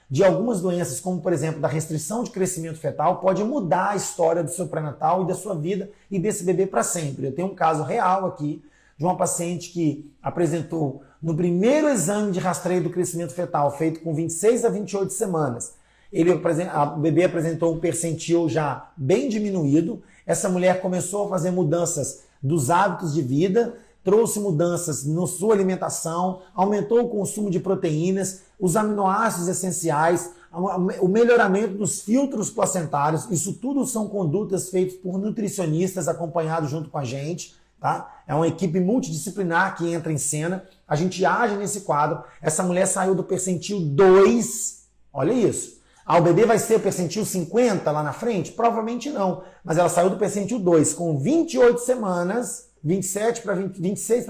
de algumas doenças, como por exemplo da restrição de crescimento fetal, pode mudar a história do seu pré-natal e da sua vida e desse bebê para sempre. Eu tenho um caso real aqui de uma paciente que apresentou no primeiro exame de rastreio do crescimento fetal, feito com 26 a 28 semanas. O bebê apresentou um percentil já bem diminuído. Essa mulher começou a fazer mudanças dos hábitos de vida, trouxe mudanças na sua alimentação, aumentou o consumo de proteínas, os aminoácidos essenciais, o melhoramento dos filtros placentários. Isso tudo são condutas feitas por nutricionistas acompanhados junto com a gente. Tá? É uma equipe multidisciplinar que entra em cena. A gente age nesse quadro. Essa mulher saiu do percentil 2. Olha isso. O bebê vai ser percentil 50 lá na frente? Provavelmente não. Mas ela saiu do percentil 2 com 28 semanas, 26 para 27,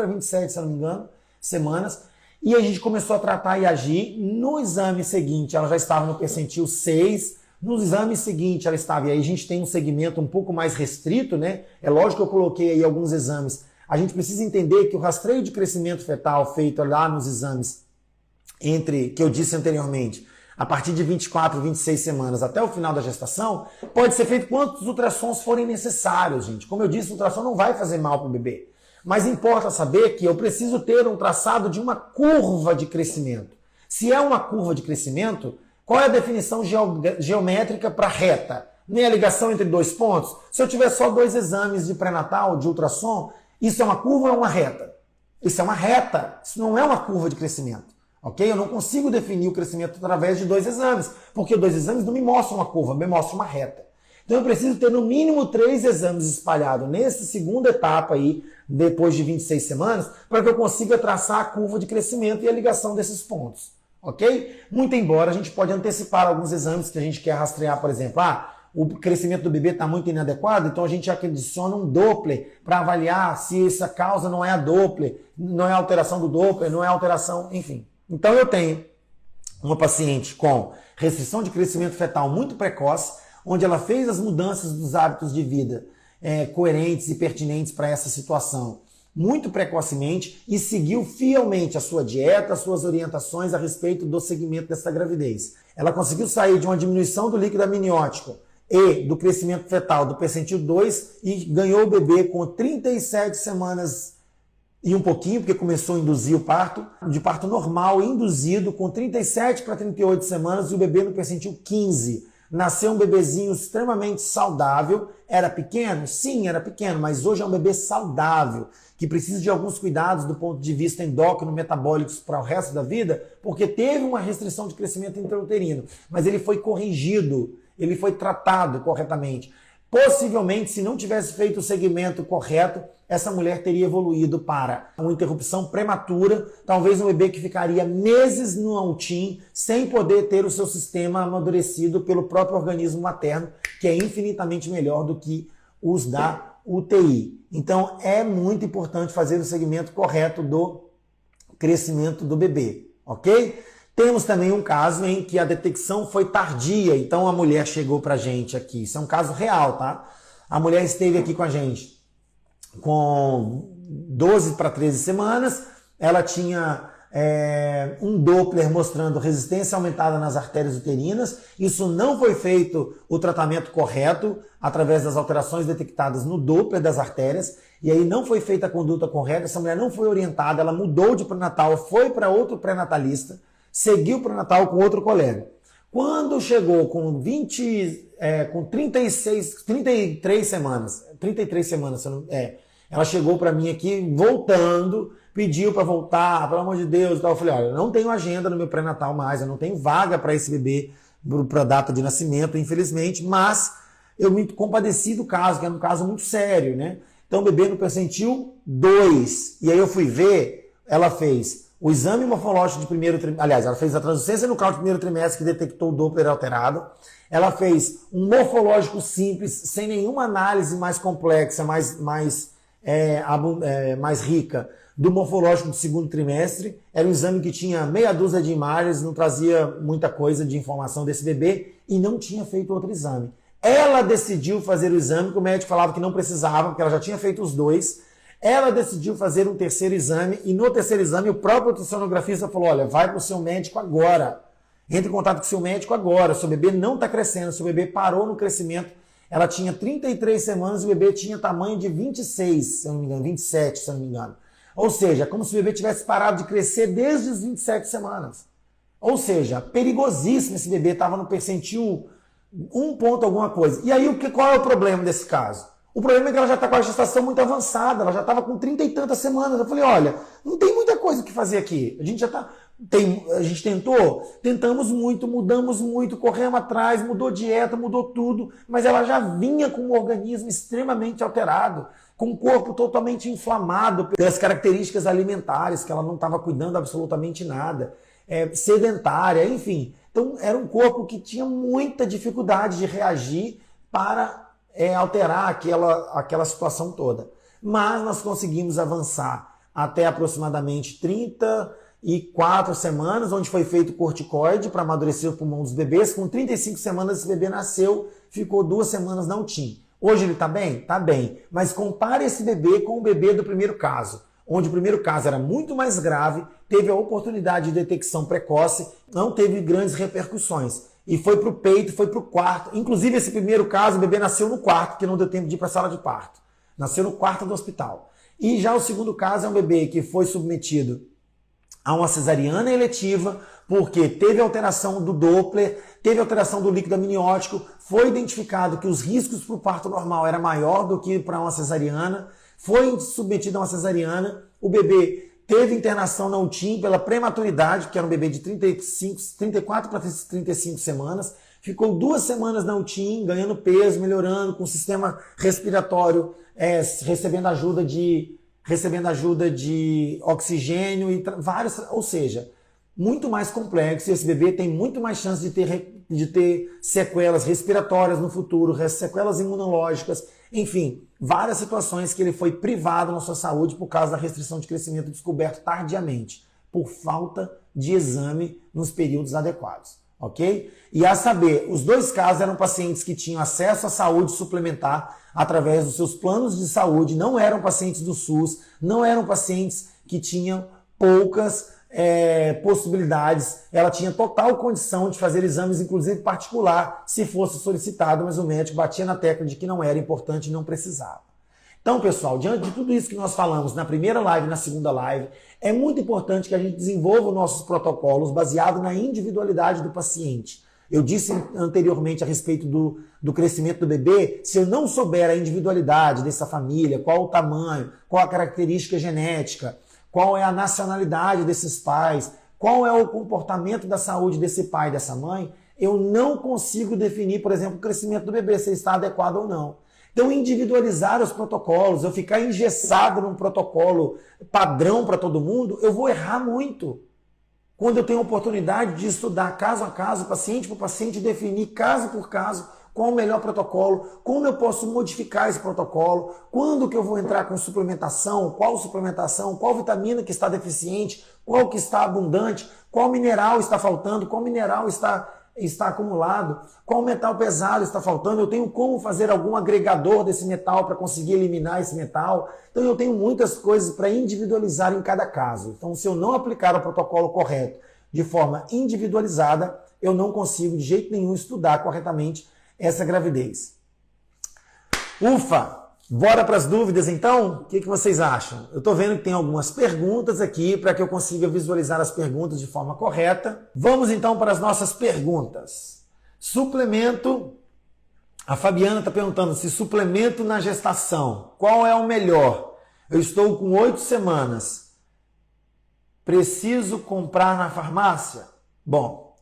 se eu não me engano, semanas. E a gente começou a tratar e agir. No exame seguinte, ela já estava no percentil 6. No exame seguinte, ela estava... E aí a gente tem um segmento um pouco mais restrito, né? É lógico que eu coloquei aí alguns exames. A gente precisa entender que o rastreio de crescimento fetal feito lá nos exames que eu disse anteriormente, a partir de 24, 26 semanas até o final da gestação, pode ser feito quantos ultrassons forem necessários, gente. Como eu disse, o ultrassom não vai fazer mal para o bebê. Mas importa saber que eu preciso ter um traçado de uma curva de crescimento. Se é uma curva de crescimento, qual é a definição geométrica para reta? Nem a ligação entre 2 pontos? Se eu tiver só 2 exames de pré-natal, de ultrassom, isso é uma curva ou é uma reta? Isso é uma reta, isso não é uma curva de crescimento. Ok? Eu não consigo definir o crescimento através de 2 exames, porque 2 exames não me mostram uma curva, me mostram uma reta. Então eu preciso ter no mínimo 3 exames espalhados nessa segunda etapa aí, depois de 26 semanas, para que eu consiga traçar a curva de crescimento e a ligação desses pontos. Ok? Muito embora a gente pode antecipar alguns exames que a gente quer rastrear, por exemplo, o crescimento do bebê está muito inadequado, então a gente adiciona um Doppler para avaliar se essa causa não é a Doppler, não é a alteração do Doppler, não é a alteração, enfim. Então eu tenho uma paciente com restrição de crescimento fetal muito precoce, onde ela fez as mudanças dos hábitos de vida coerentes e pertinentes para essa situação muito precocemente e seguiu fielmente a sua dieta, as suas orientações a respeito do segmento dessa gravidez. Ela conseguiu sair de uma diminuição do líquido amniótico e do crescimento fetal do percentil 2 e ganhou o bebê com 37 semanas e um pouquinho, porque começou a induzir o parto, de parto normal, induzido com 37 para 38 semanas e o bebê no percentil 15. Nasceu um bebezinho extremamente saudável. Era pequeno? Sim, era pequeno, mas hoje é um bebê saudável, que precisa de alguns cuidados do ponto de vista endócrino, metabólicos para o resto da vida, porque teve uma restrição de crescimento intrauterino, mas ele foi corrigido, ele foi tratado corretamente. Possivelmente, se não tivesse feito o segmento correto, essa mulher teria evoluído para uma interrupção prematura, talvez um bebê que ficaria meses no altim, sem poder ter o seu sistema amadurecido pelo próprio organismo materno, que é infinitamente melhor do que os da UTI. Então, é muito importante fazer o segmento correto do crescimento do bebê, ok? Temos também um caso em que a detecção foi tardia, então a mulher chegou pra gente aqui, isso é um caso real, tá? A mulher esteve aqui com a gente com 12 para 13 semanas, ela tinha um Doppler mostrando resistência aumentada nas artérias uterinas, isso não foi feito o tratamento correto através das alterações detectadas no Doppler das artérias, e aí não foi feita a conduta correta, essa mulher não foi orientada, ela mudou de pré-natal, foi para outro pré-natalista, seguiu para o Natal com outro colega. Quando chegou com 33 semanas, ela chegou para mim aqui voltando, pediu para voltar, pelo amor de Deus, eu falei, olha, eu não tenho agenda no meu pré-natal mais, eu não tenho vaga para esse bebê para a data de nascimento, infelizmente, mas eu me compadeci do caso, que era um caso muito sério, né? Então o bebê no percentil 2, e aí eu fui ver, ela fez o exame morfológico de primeiro trimestre, aliás, ela fez a translucência nucal de primeiro trimestre que detectou o Doppler alterado. Ela fez um morfológico simples, sem nenhuma análise mais complexa, mais rica do morfológico do segundo trimestre. Era um exame que tinha meia dúzia de imagens, não trazia muita coisa de informação desse bebê e não tinha feito outro exame. Ela decidiu fazer o exame, que o médico falava que não precisava, porque ela já tinha feito os dois. Ela decidiu fazer um terceiro exame e no terceiro exame o próprio ultrassonografista falou, olha, vai para o seu médico agora. Entre em contato com o seu médico agora. Seu bebê não está crescendo, seu bebê parou no crescimento. Ela tinha 33 semanas e o bebê tinha tamanho de 26, se eu não me engano, 27, se eu não me engano. Ou seja, como se o bebê tivesse parado de crescer desde as 27 semanas. Ou seja, perigosíssimo esse bebê, estava no percentil 1 ponto alguma coisa. E aí, qual é o problema desse caso? O problema é que ela já está com a gestação muito avançada, ela já estava com 30 e tantas semanas. Eu falei, olha, não tem muita coisa o que fazer aqui. A gente já está... a gente tentamos muito, mudamos muito, corremos atrás, mudou dieta, mudou tudo, mas ela já vinha com um organismo extremamente alterado, com o corpo totalmente inflamado pelas características alimentares, que ela não estava cuidando absolutamente nada, sedentária, enfim. Então era um corpo que tinha muita dificuldade de reagir para alterar aquela situação toda. Mas nós conseguimos avançar até aproximadamente 34 semanas, onde foi feito corticoide para amadurecer o pulmão dos bebês. Com 35 semanas esse bebê nasceu, ficou 2 semanas na UTIM. Hoje ele está bem? Está bem. Mas compare esse bebê com o bebê do primeiro caso, onde o primeiro caso era muito mais grave, teve a oportunidade de detecção precoce, não teve grandes repercussões. E foi para o peito, foi para o quarto. Inclusive, esse primeiro caso, o bebê nasceu no quarto, porque não deu tempo de ir para a sala de parto. Nasceu no quarto do hospital. E já o segundo caso é um bebê que foi submetido a uma cesariana eletiva, porque teve alteração do Doppler, teve alteração do líquido amniótico, foi identificado que os riscos para o parto normal era maior do que para uma cesariana, foi submetido a uma cesariana, o bebê teve internação na UTIM pela prematuridade, que era um bebê de 34 para 35 semanas, ficou 2 semanas na UTIM, ganhando peso, melhorando, com o sistema respiratório, recebendo ajuda de oxigênio e vários, ou seja, muito mais complexo. Esse bebê tem muito mais chance de ter sequelas respiratórias no futuro, sequelas imunológicas, enfim, várias situações que ele foi privado na sua saúde por causa da restrição de crescimento descoberto tardiamente, por falta de exame nos períodos adequados, ok? E a saber, os 2 casos eram pacientes que tinham acesso à saúde suplementar através dos seus planos de saúde, não eram pacientes do SUS, não eram pacientes que tinham poucas possibilidades, ela tinha total condição de fazer exames, inclusive particular, se fosse solicitado, mas o médico batia na tecla de que não era importante e não precisava. Então, pessoal, diante de tudo isso que nós falamos na primeira live e na segunda live, é muito importante que a gente desenvolva os nossos protocolos baseados na individualidade do paciente. Eu disse anteriormente a respeito do crescimento do bebê, se eu não souber a individualidade dessa família, qual o tamanho, qual a característica genética, qual é a nacionalidade desses pais, qual é o comportamento da saúde desse pai e dessa mãe, eu não consigo definir, por exemplo, o crescimento do bebê, se ele está adequado ou não. Então, individualizar os protocolos, eu ficar engessado num protocolo padrão para todo mundo, eu vou errar muito. Quando eu tenho a oportunidade de estudar caso a caso, paciente por paciente, definir caso por caso qual o melhor protocolo, como eu posso modificar esse protocolo, quando que eu vou entrar com suplementação, qual vitamina que está deficiente, qual que está abundante, qual mineral está faltando, qual mineral está acumulado, qual metal pesado está faltando, eu tenho como fazer algum agregador desse metal para conseguir eliminar esse metal. Então eu tenho muitas coisas para individualizar em cada caso. Então se eu não aplicar o protocolo correto de forma individualizada, eu não consigo de jeito nenhum estudar corretamente essa gravidez. Ufa! Bora para as dúvidas então? O que vocês acham? Eu estou vendo que tem algumas perguntas aqui para que eu consiga visualizar as perguntas de forma correta. Vamos então para as nossas perguntas. Suplemento. A Fabiana está perguntando se suplemento na gestação, qual é o melhor? Eu estou com 8 semanas. Preciso comprar na farmácia? Bom,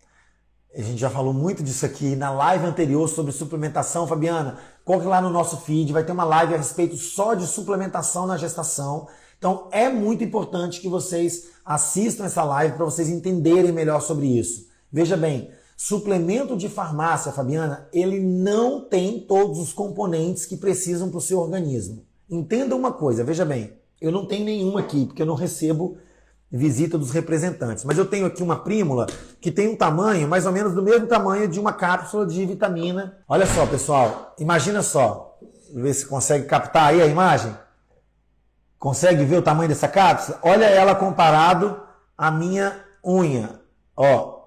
a gente já falou muito disso aqui na live anterior sobre suplementação, Fabiana. Corre lá no nosso feed, vai ter uma live a respeito só de suplementação na gestação. Então é muito importante que vocês assistam essa live para vocês entenderem melhor sobre isso. Veja bem, suplemento de farmácia, Fabiana, ele não tem todos os componentes que precisam para o seu organismo. Entenda uma coisa, veja bem, eu não tenho nenhum aqui, porque eu não recebo visita dos representantes. Mas eu tenho aqui uma prímula que tem um tamanho, mais ou menos do mesmo tamanho de uma cápsula de vitamina. Olha só, pessoal, imagina só. Ver se consegue captar aí a imagem. Consegue ver o tamanho dessa cápsula? Olha ela comparado à minha unha. Ó,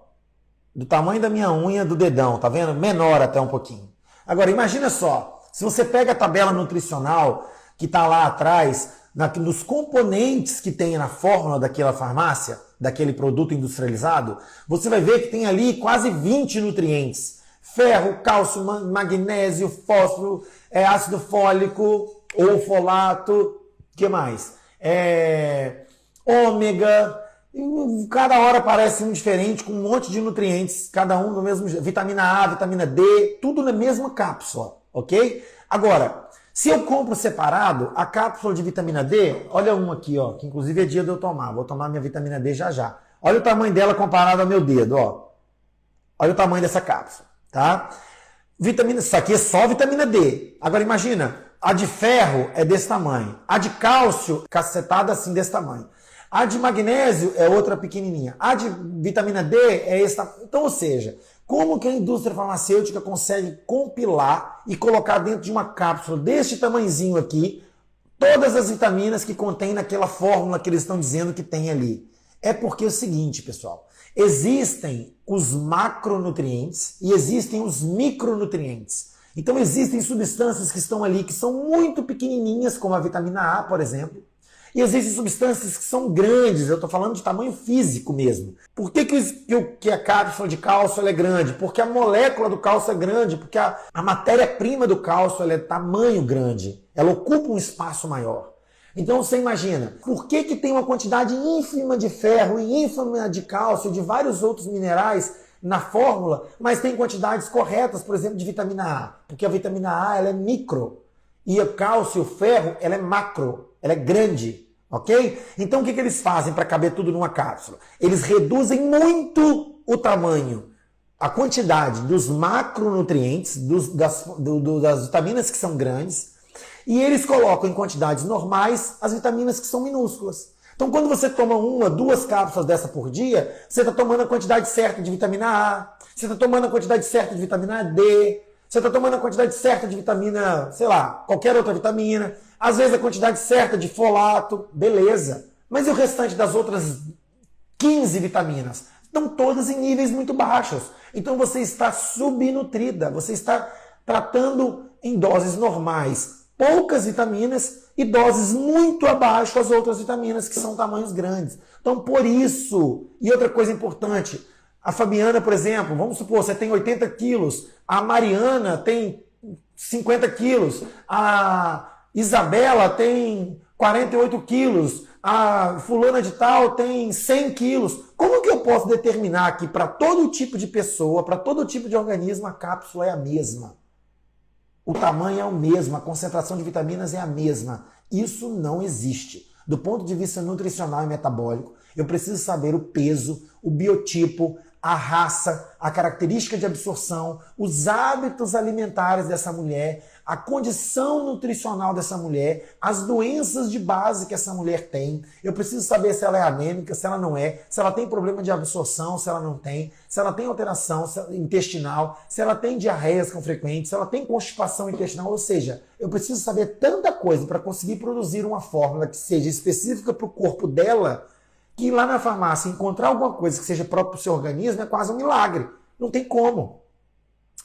do tamanho da minha unha do dedão, tá vendo? Menor até um pouquinho. Agora, imagina só, se você pega a tabela nutricional que está lá atrás, nos componentes que tem na fórmula daquela farmácia, daquele produto industrializado, você vai ver que tem ali quase 20 nutrientes. Ferro, cálcio, magnésio, fósforo, ácido fólico ou folato, que mais? Ômega, cada hora aparece um diferente com um monte de nutrientes, cada um no mesmo, vitamina A, vitamina D, tudo na mesma cápsula, ok? Agora, se eu compro separado, a cápsula de vitamina D, olha uma aqui, ó, que inclusive é dia de eu tomar. Vou tomar minha vitamina D já já. Olha o tamanho dela comparado ao meu dedo, ó. Olha o tamanho dessa cápsula, tá? Isso aqui é só vitamina D. Agora imagina, a de ferro é desse tamanho. A de cálcio, cacetada assim desse tamanho. A de magnésio é outra pequenininha. A de vitamina D é esse tamanho. Então, ou seja, como que a indústria farmacêutica consegue compilar e colocar dentro de uma cápsula deste tamanhozinho aqui todas as vitaminas que contém naquela fórmula que eles estão dizendo que tem ali? É porque é o seguinte, pessoal, existem os macronutrientes e existem os micronutrientes. Então existem substâncias que estão ali que são muito pequenininhas, como a vitamina A, por exemplo. E existem substâncias que são grandes, eu estou falando de tamanho físico mesmo. Por que a cápsula de cálcio ela é grande? Porque a molécula do cálcio é grande, porque a matéria-prima do cálcio ela é tamanho grande, ela ocupa um espaço maior. Então você imagina, por que tem uma quantidade ínfima de ferro e ínfima de cálcio e de vários outros minerais na fórmula, mas tem quantidades corretas, por exemplo, de vitamina A? Porque a vitamina A ela é micro e o cálcio, o ferro, ela é macro, ela é grande. Ok? Então o que eles fazem para caber tudo numa cápsula? Eles reduzem muito o tamanho, a quantidade dos macronutrientes, das vitaminas que são grandes, e eles colocam em quantidades normais as vitaminas que são minúsculas. Então quando você toma 1, 2 cápsulas dessa por dia, você está tomando a quantidade certa de vitamina A, você está tomando a quantidade certa de vitamina D, você está tomando a quantidade certa de vitamina, sei lá, qualquer outra vitamina, às vezes a quantidade certa de folato, beleza. Mas e o restante das outras 15 vitaminas? Estão todas em níveis muito baixos. Então você está subnutrida, você está tratando em doses normais poucas vitaminas e doses muito abaixo as outras vitaminas que são tamanhos grandes. Então por isso, e outra coisa importante, a Fabiana, por exemplo, vamos supor, você tem 80 quilos, a Mariana tem 50 quilos, a Isabela tem 48 quilos, a fulana de tal tem 100 quilos. Como que eu posso determinar que para todo tipo de pessoa, para todo tipo de organismo, a cápsula é a mesma? o tamanho é o mesmo, a concentração de vitaminas é a mesma. Isso não existe. Do ponto de vista nutricional e metabólico, eu preciso saber o peso, o biotipo, a raça, a característica de absorção, os hábitos alimentares dessa mulher, a condição nutricional dessa mulher, as doenças de base que essa mulher tem. Eu preciso saber se ela é anêmica, se ela não é, se ela tem problema de absorção, se ela não tem, se ela tem alteração intestinal, se ela tem diarreias com frequência, se ela tem constipação intestinal. Ou seja, eu preciso saber tanta coisa para conseguir produzir uma fórmula que seja específica para o corpo dela, que lá na farmácia encontrar alguma coisa que seja própria para o seu organismo é quase um milagre. Não tem como.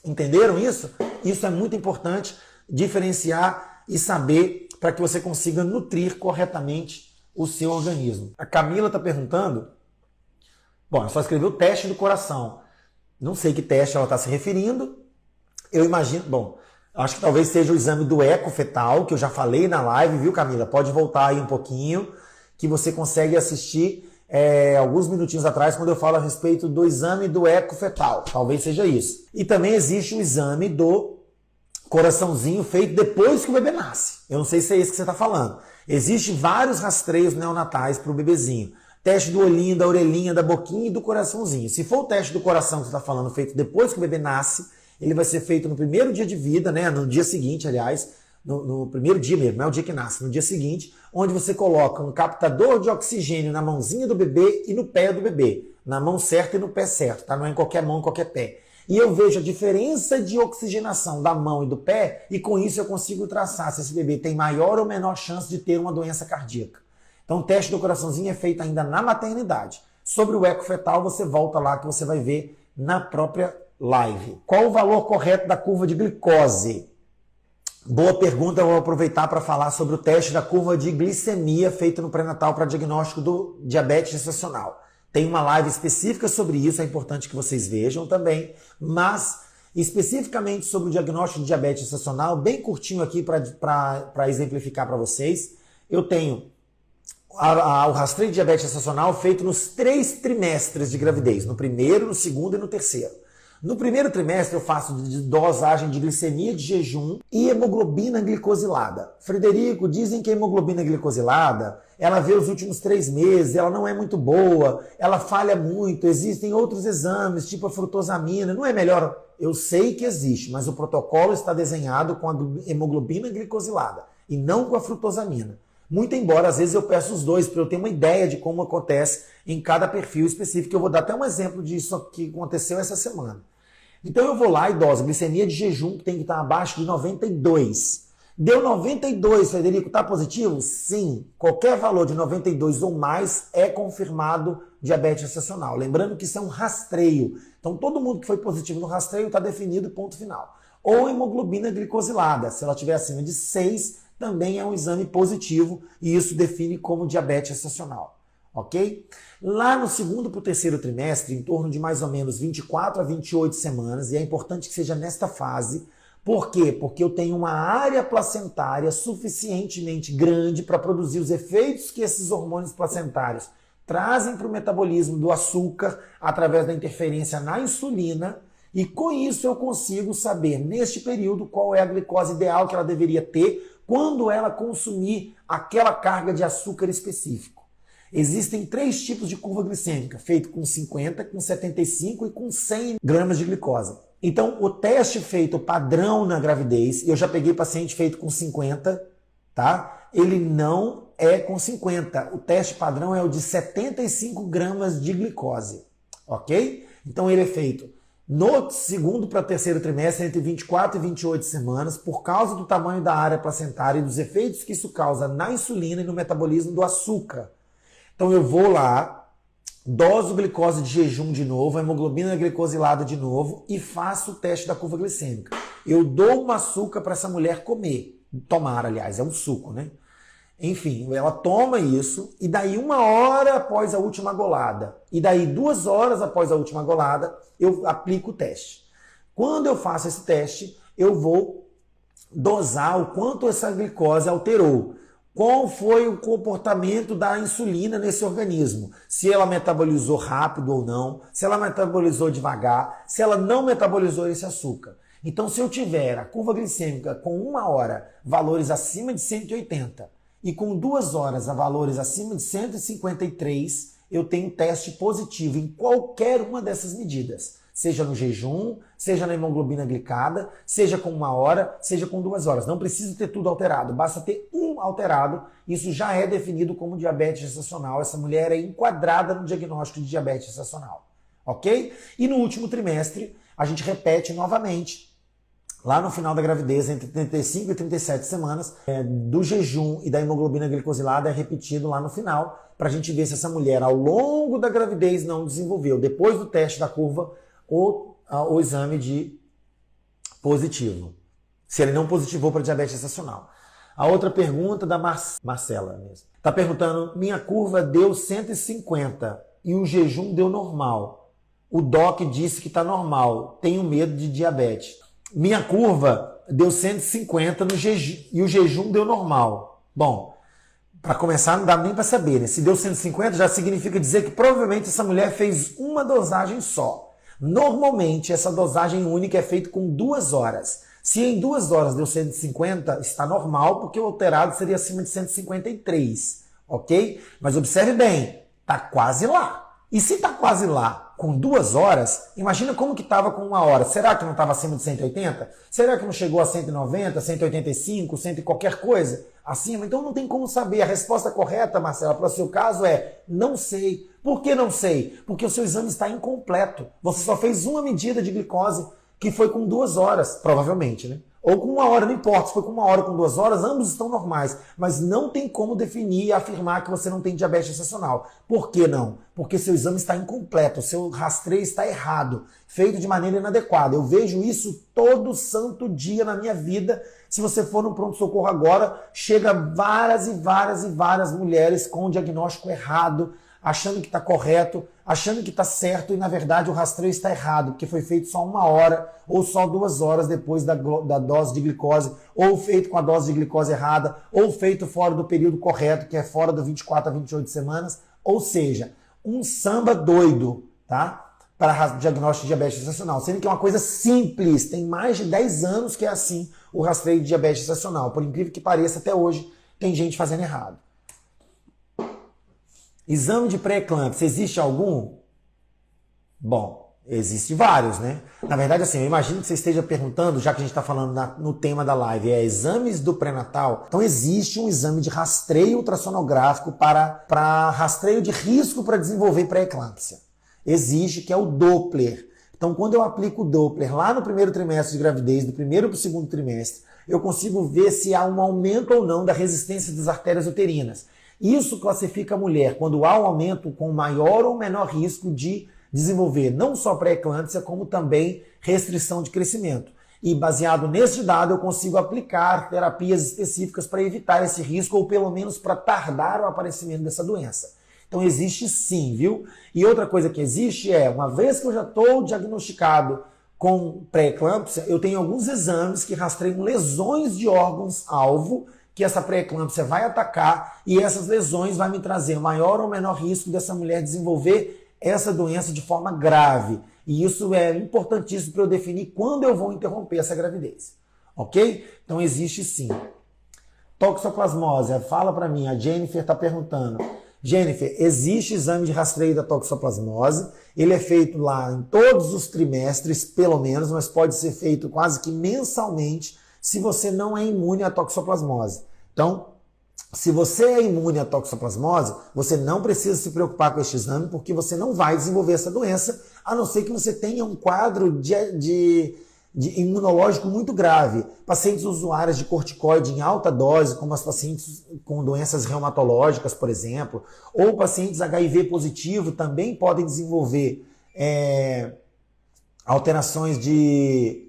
Entenderam isso? Isso é muito importante, diferenciar e saber para que você consiga nutrir corretamente o seu organismo. A Camila está perguntando, bom, ela só escreveu teste do coração. Não sei que teste ela está se referindo. Eu imagino, bom, acho que talvez seja o exame do eco fetal, que eu já falei na live, viu, Camila? Pode voltar aí um pouquinho, que você consegue assistir alguns minutinhos atrás, quando eu falo a respeito do exame do eco fetal. Talvez seja isso. E também existe o exame do coraçãozinho feito depois que o bebê nasce. Eu não sei se é isso que você está falando. Existem vários rastreios neonatais para o bebezinho. Teste do olhinho, da orelhinha, da boquinha e do coraçãozinho. Se for o teste do coração que você está falando, feito depois que o bebê nasce, ele vai ser feito no primeiro dia de vida, né? No dia seguinte, aliás, no primeiro dia mesmo, não é o dia que nasce, no dia seguinte, onde você coloca um captador de oxigênio na mãozinha do bebê e no pé do bebê. Na mão certa e no pé certo, tá? Não é em qualquer mão, em qualquer pé. E eu vejo a diferença de oxigenação da mão e do pé, e com isso eu consigo traçar se esse bebê tem maior ou menor chance de ter uma doença cardíaca. Então o teste do coraçãozinho é feito ainda na maternidade. Sobre o eco fetal, você volta lá que você vai ver na própria live. Qual o valor correto da curva de glicose? Boa pergunta, eu vou aproveitar para falar sobre o teste da curva de glicemia feito no pré-natal para diagnóstico do diabetes gestacional. Tem uma live específica sobre isso, é importante que vocês vejam também, mas especificamente sobre o diagnóstico de diabetes gestacional, bem curtinho aqui para exemplificar para vocês, eu tenho o rastreio de diabetes gestacional feito nos 3 trimestres de gravidez, no primeiro, no segundo e no terceiro. No primeiro trimestre eu faço dosagem de glicemia de jejum e hemoglobina glicosilada. Frederico, dizem que a hemoglobina glicosilada, ela vê os últimos 3 meses, ela não é muito boa, ela falha muito, existem outros exames, tipo a frutosamina, não é melhor? Eu sei que existe, mas o protocolo está desenhado com a hemoglobina glicosilada e não com a frutosamina. Muito embora, às vezes eu peço os dois, para eu ter uma ideia de como acontece em cada perfil específico. Eu vou dar até um exemplo disso que aconteceu essa semana. Então eu vou lá e doso glicemia de jejum, que tem que estar abaixo de 92. Deu 92, Frederico, está positivo? Sim. Qualquer valor de 92 ou mais é confirmado diabetes gestacional. Lembrando que isso é um rastreio. Então todo mundo que foi positivo no rastreio está definido, ponto final. Ou hemoglobina glicosilada, se ela estiver acima de 6, também é um exame positivo e isso define como diabetes gestacional, ok? Lá no segundo para o terceiro trimestre, em torno de mais ou menos 24 a 28 semanas, e é importante que seja nesta fase. Por quê? Porque eu tenho uma área placentária suficientemente grande para produzir os efeitos que esses hormônios placentários trazem para o metabolismo do açúcar através da interferência na insulina, e com isso eu consigo saber, neste período, qual é a glicose ideal que ela deveria ter quando ela consumir aquela carga de açúcar específico. Existem 3 tipos de curva glicêmica, feito com 50, com 75 e com 100 gramas de glicose. Então, o teste feito padrão na gravidez, eu já peguei paciente feito com 50, tá? Ele não é com 50. O teste padrão é o de 75 gramas de glicose, ok? Então, ele é feito no segundo para terceiro trimestre, entre 24 e 28 semanas, por causa do tamanho da área placentária e dos efeitos que isso causa na insulina e no metabolismo do açúcar. Então eu vou lá, doso glicose de jejum de novo, hemoglobina glicosilada de novo e faço o teste da curva glicêmica. Eu dou um açúcar para essa mulher comer, tomar, aliás, é um suco, né? Enfim, ela toma isso e daí 1 hora após a última golada e daí 2 horas após a última golada eu aplico o teste. Quando eu faço esse teste, eu vou dosar o quanto essa glicose alterou. Qual foi o comportamento da insulina nesse organismo? Se ela metabolizou rápido ou não, se ela metabolizou devagar, se ela não metabolizou esse açúcar. Então, se eu tiver a curva glicêmica com 1 hora valores acima de 180 e com 2 horas a valores acima de 153, eu tenho teste positivo em qualquer uma dessas medidas. Seja no jejum, seja na hemoglobina glicada, seja com 1 hora, seja com 2 horas. Não precisa ter tudo alterado, basta ter um alterado. Isso já é definido como diabetes gestacional. Essa mulher é enquadrada no diagnóstico de diabetes gestacional. Ok? E no último trimestre, a gente repete novamente, lá no final da gravidez, entre 35 e 37 semanas, do jejum e da hemoglobina glicosilada é repetido lá no final, para a gente ver se essa mulher, ao longo da gravidez, não desenvolveu, depois do teste da curva, o exame de positivo. Se ele não positivou para diabetes gestacional. A outra pergunta da Marcela mesmo. Está perguntando, minha curva deu 150 e o jejum deu normal. O doc disse que está normal, tenho medo de diabetes. Minha curva deu 150 no jejum e o jejum deu normal. Bom, para começar não dá nem para saber, né? Se deu 150 já significa dizer que provavelmente essa mulher fez uma dosagem só. Normalmente essa dosagem única é feita com 2 horas. Se em 2 horas deu 150, está normal, porque o alterado seria acima de 153, ok? Mas observe bem, está quase lá. E se está quase lá com 2 horas, imagina como que estava com 1 hora. Será que não estava acima de 180? Será que não chegou a 190, 185, 100 e qualquer coisa acima? Então não tem como saber. A resposta correta, Marcela, para o seu caso é não sei. Por que não sei? Porque o seu exame está incompleto. Você só fez uma medida de glicose que foi com 2 horas, provavelmente, né? Ou com 1 hora, não importa, se foi com 1 hora ou com 2 horas, ambos estão normais. Mas não tem como definir e afirmar que você não tem diabetes gestacional. Por que não? Porque seu exame está incompleto, seu rastreio está errado, feito de maneira inadequada. Eu vejo isso todo santo dia na minha vida. Se você for no pronto-socorro agora, chega várias e várias e várias mulheres com o diagnóstico errado, achando que está correto, achando que está certo e, na verdade, o rastreio está errado, porque foi feito só 1 hora ou só 2 horas depois da dose de glicose, ou feito com a dose de glicose errada, ou feito fora do período correto, que é fora do 24 a 28 semanas, ou seja, um samba doido, tá? Para diagnóstico de diabetes gestacional, sendo que é uma coisa simples, tem mais de 10 anos que é assim o rastreio de diabetes gestacional. Por incrível que pareça, até hoje tem gente fazendo errado. Exame de pré-eclâmpsia, existe algum? Bom, existe vários, né? Na verdade, assim, eu imagino que você esteja perguntando, já que a gente está falando no tema da live, exames do pré-natal. Então, existe um exame de rastreio ultrassonográfico para rastreio de risco para desenvolver pré-eclâmpsia. Existe, que é o Doppler. Então, quando eu aplico o Doppler lá no primeiro trimestre de gravidez, do primeiro para o segundo trimestre, eu consigo ver se há um aumento ou não da resistência das artérias uterinas. Isso classifica a mulher quando há um aumento com maior ou menor risco de desenvolver não só pré-eclâmpsia, como também restrição de crescimento. E baseado nesse dado, eu consigo aplicar terapias específicas para evitar esse risco ou pelo menos para tardar o aparecimento dessa doença. Então existe sim, viu? E outra coisa que existe é, uma vez que eu já estou diagnosticado com pré-eclâmpsia, eu tenho alguns exames que rastreiam lesões de órgãos-alvo que essa pré-eclâmpsia vai atacar e essas lesões vão me trazer maior ou menor risco dessa mulher desenvolver essa doença de forma grave. E isso é importantíssimo para eu definir quando eu vou interromper essa gravidez. Ok? Então existe sim. Toxoplasmose, fala para mim, a Jennifer está perguntando. Jennifer, existe exame de rastreio da toxoplasmose, ele é feito lá em todos os trimestres, pelo menos, mas pode ser feito quase que mensalmente se você não é imune à toxoplasmose. Então, se você é imune à toxoplasmose, você não precisa se preocupar com este exame, porque você não vai desenvolver essa doença, a não ser que você tenha um quadro de imunológico muito grave. Pacientes usuários de corticoide em alta dose, como as pacientes com doenças reumatológicas, por exemplo, ou pacientes HIV positivo também podem desenvolver alterações de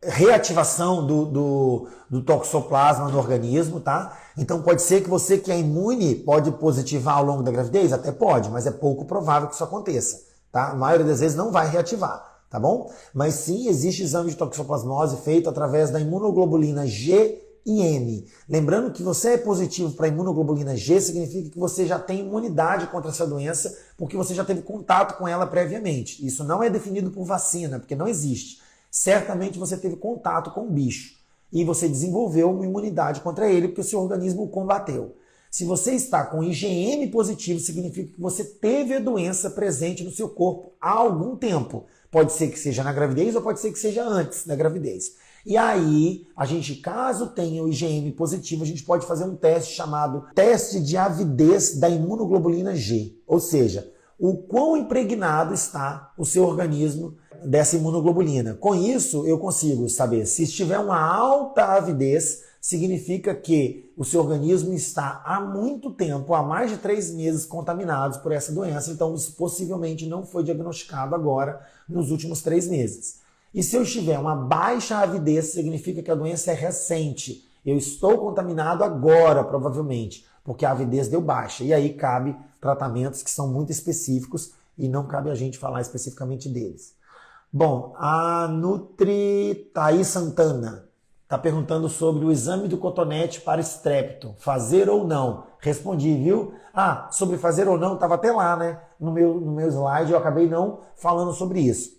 reativação do toxoplasma no organismo, tá? Então pode ser que você que é imune pode positivar ao longo da gravidez? Até pode, mas é pouco provável que isso aconteça, tá? A maioria das vezes não vai reativar, tá bom? Mas sim, existe exame de toxoplasmose feito através da imunoglobulina G e M. Lembrando que você é positivo para a imunoglobulina G, significa que você já tem imunidade contra essa doença, porque você já teve contato com ela previamente. Isso não é definido por vacina, porque não existe. certamente você teve contato com o bicho e você desenvolveu uma imunidade contra ele porque o seu organismo o combateu. Se você está com IgM positivo, significa que você teve a doença presente no seu corpo há algum tempo. Pode ser que seja na gravidez ou pode ser que seja antes da gravidez. E aí, a gente, caso tenha o IgM positivo, a gente pode fazer um teste chamado teste de avidez da imunoglobulina G. Ou seja, o quão impregnado está o seu organismo dessa imunoglobulina. Com isso, eu consigo saber se estiver uma alta avidez, significa que o seu organismo está há muito tempo, há mais de 3 meses, contaminados por essa doença. Então, isso possivelmente não foi diagnosticado agora, nos últimos 3 meses. E se eu estiver uma baixa avidez, significa que a doença é recente. Eu estou contaminado agora, provavelmente, porque a avidez deu baixa. E aí cabe tratamentos que são muito específicos e não cabe a gente falar especificamente deles. Bom, a Nutri Thaís Santana está perguntando sobre o exame do cotonete para estrépito. Fazer ou não? Respondi, viu? Ah, sobre fazer ou não, estava até lá, né? No meu slide, eu acabei não falando sobre isso.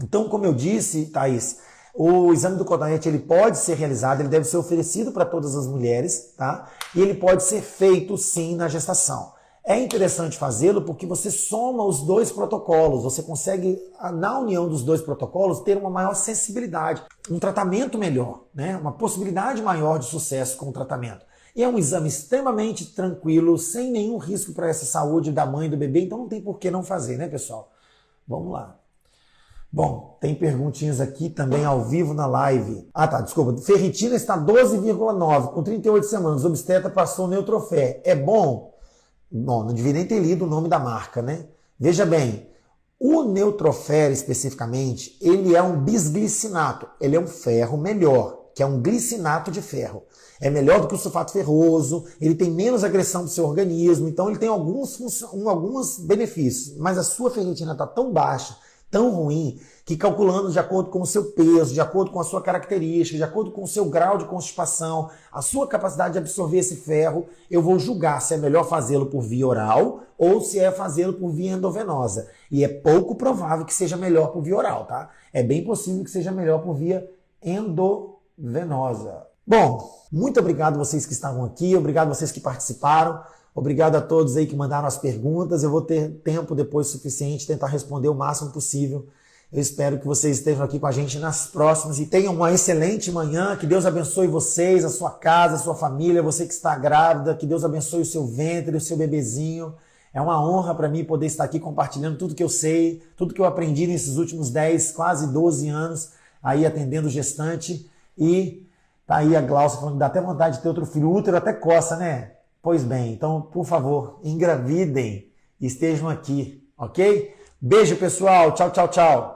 Então, como eu disse, Thaís, o exame do cotonete ele pode ser realizado, ele deve ser oferecido para todas as mulheres, tá? E ele pode ser feito, sim, na gestação. É interessante fazê-lo porque você soma os 2 protocolos, você consegue, na união dos 2 protocolos, ter uma maior sensibilidade, um tratamento melhor, né? Uma possibilidade maior de sucesso com o tratamento. E é um exame extremamente tranquilo, sem nenhum risco para essa saúde da mãe e do bebê, então não tem por que não fazer, né, pessoal? Vamos lá. Bom, tem perguntinhas aqui também ao vivo na live. Ah, tá, desculpa. Ferritina está 12,9 com 38 semanas. Obstetra passou Neutrofé. É bom? Bom, não devia nem ter lido o nome da marca, né? Veja bem, o Neutrofé especificamente, ele é um bisglicinato. Ele é um ferro melhor, que é um glicinato de ferro. É melhor do que o sulfato ferroso, ele tem menos agressão do seu organismo, então ele tem alguns benefícios. Mas a sua ferritina está tão baixa, tão ruim, que calculando de acordo com o seu peso, de acordo com a sua característica, de acordo com o seu grau de constipação, a sua capacidade de absorver esse ferro, eu vou julgar se é melhor fazê-lo por via oral ou se é fazê-lo por via endovenosa. E é pouco provável que seja melhor por via oral, tá? É bem possível que seja melhor por via endovenosa. Bom, muito obrigado vocês que estavam aqui, obrigado vocês que participaram. Obrigado a todos aí que mandaram as perguntas. Eu vou ter tempo depois suficiente tentar responder o máximo possível. Eu espero que vocês estejam aqui com a gente nas próximas e tenham uma excelente manhã. Que Deus abençoe vocês, a sua casa, a sua família, você que está grávida. Que Deus abençoe o seu ventre, o seu bebezinho. É uma honra para mim poder estar aqui compartilhando tudo que eu sei, tudo que eu aprendi nesses últimos 10, quase 12 anos aí atendendo gestante. E tá aí a Glaucia falando que dá até vontade de ter outro filho. O útero até coça, né? Pois bem, então, por favor, engravidem e estejam aqui, ok? Beijo, pessoal. Tchau, tchau, tchau.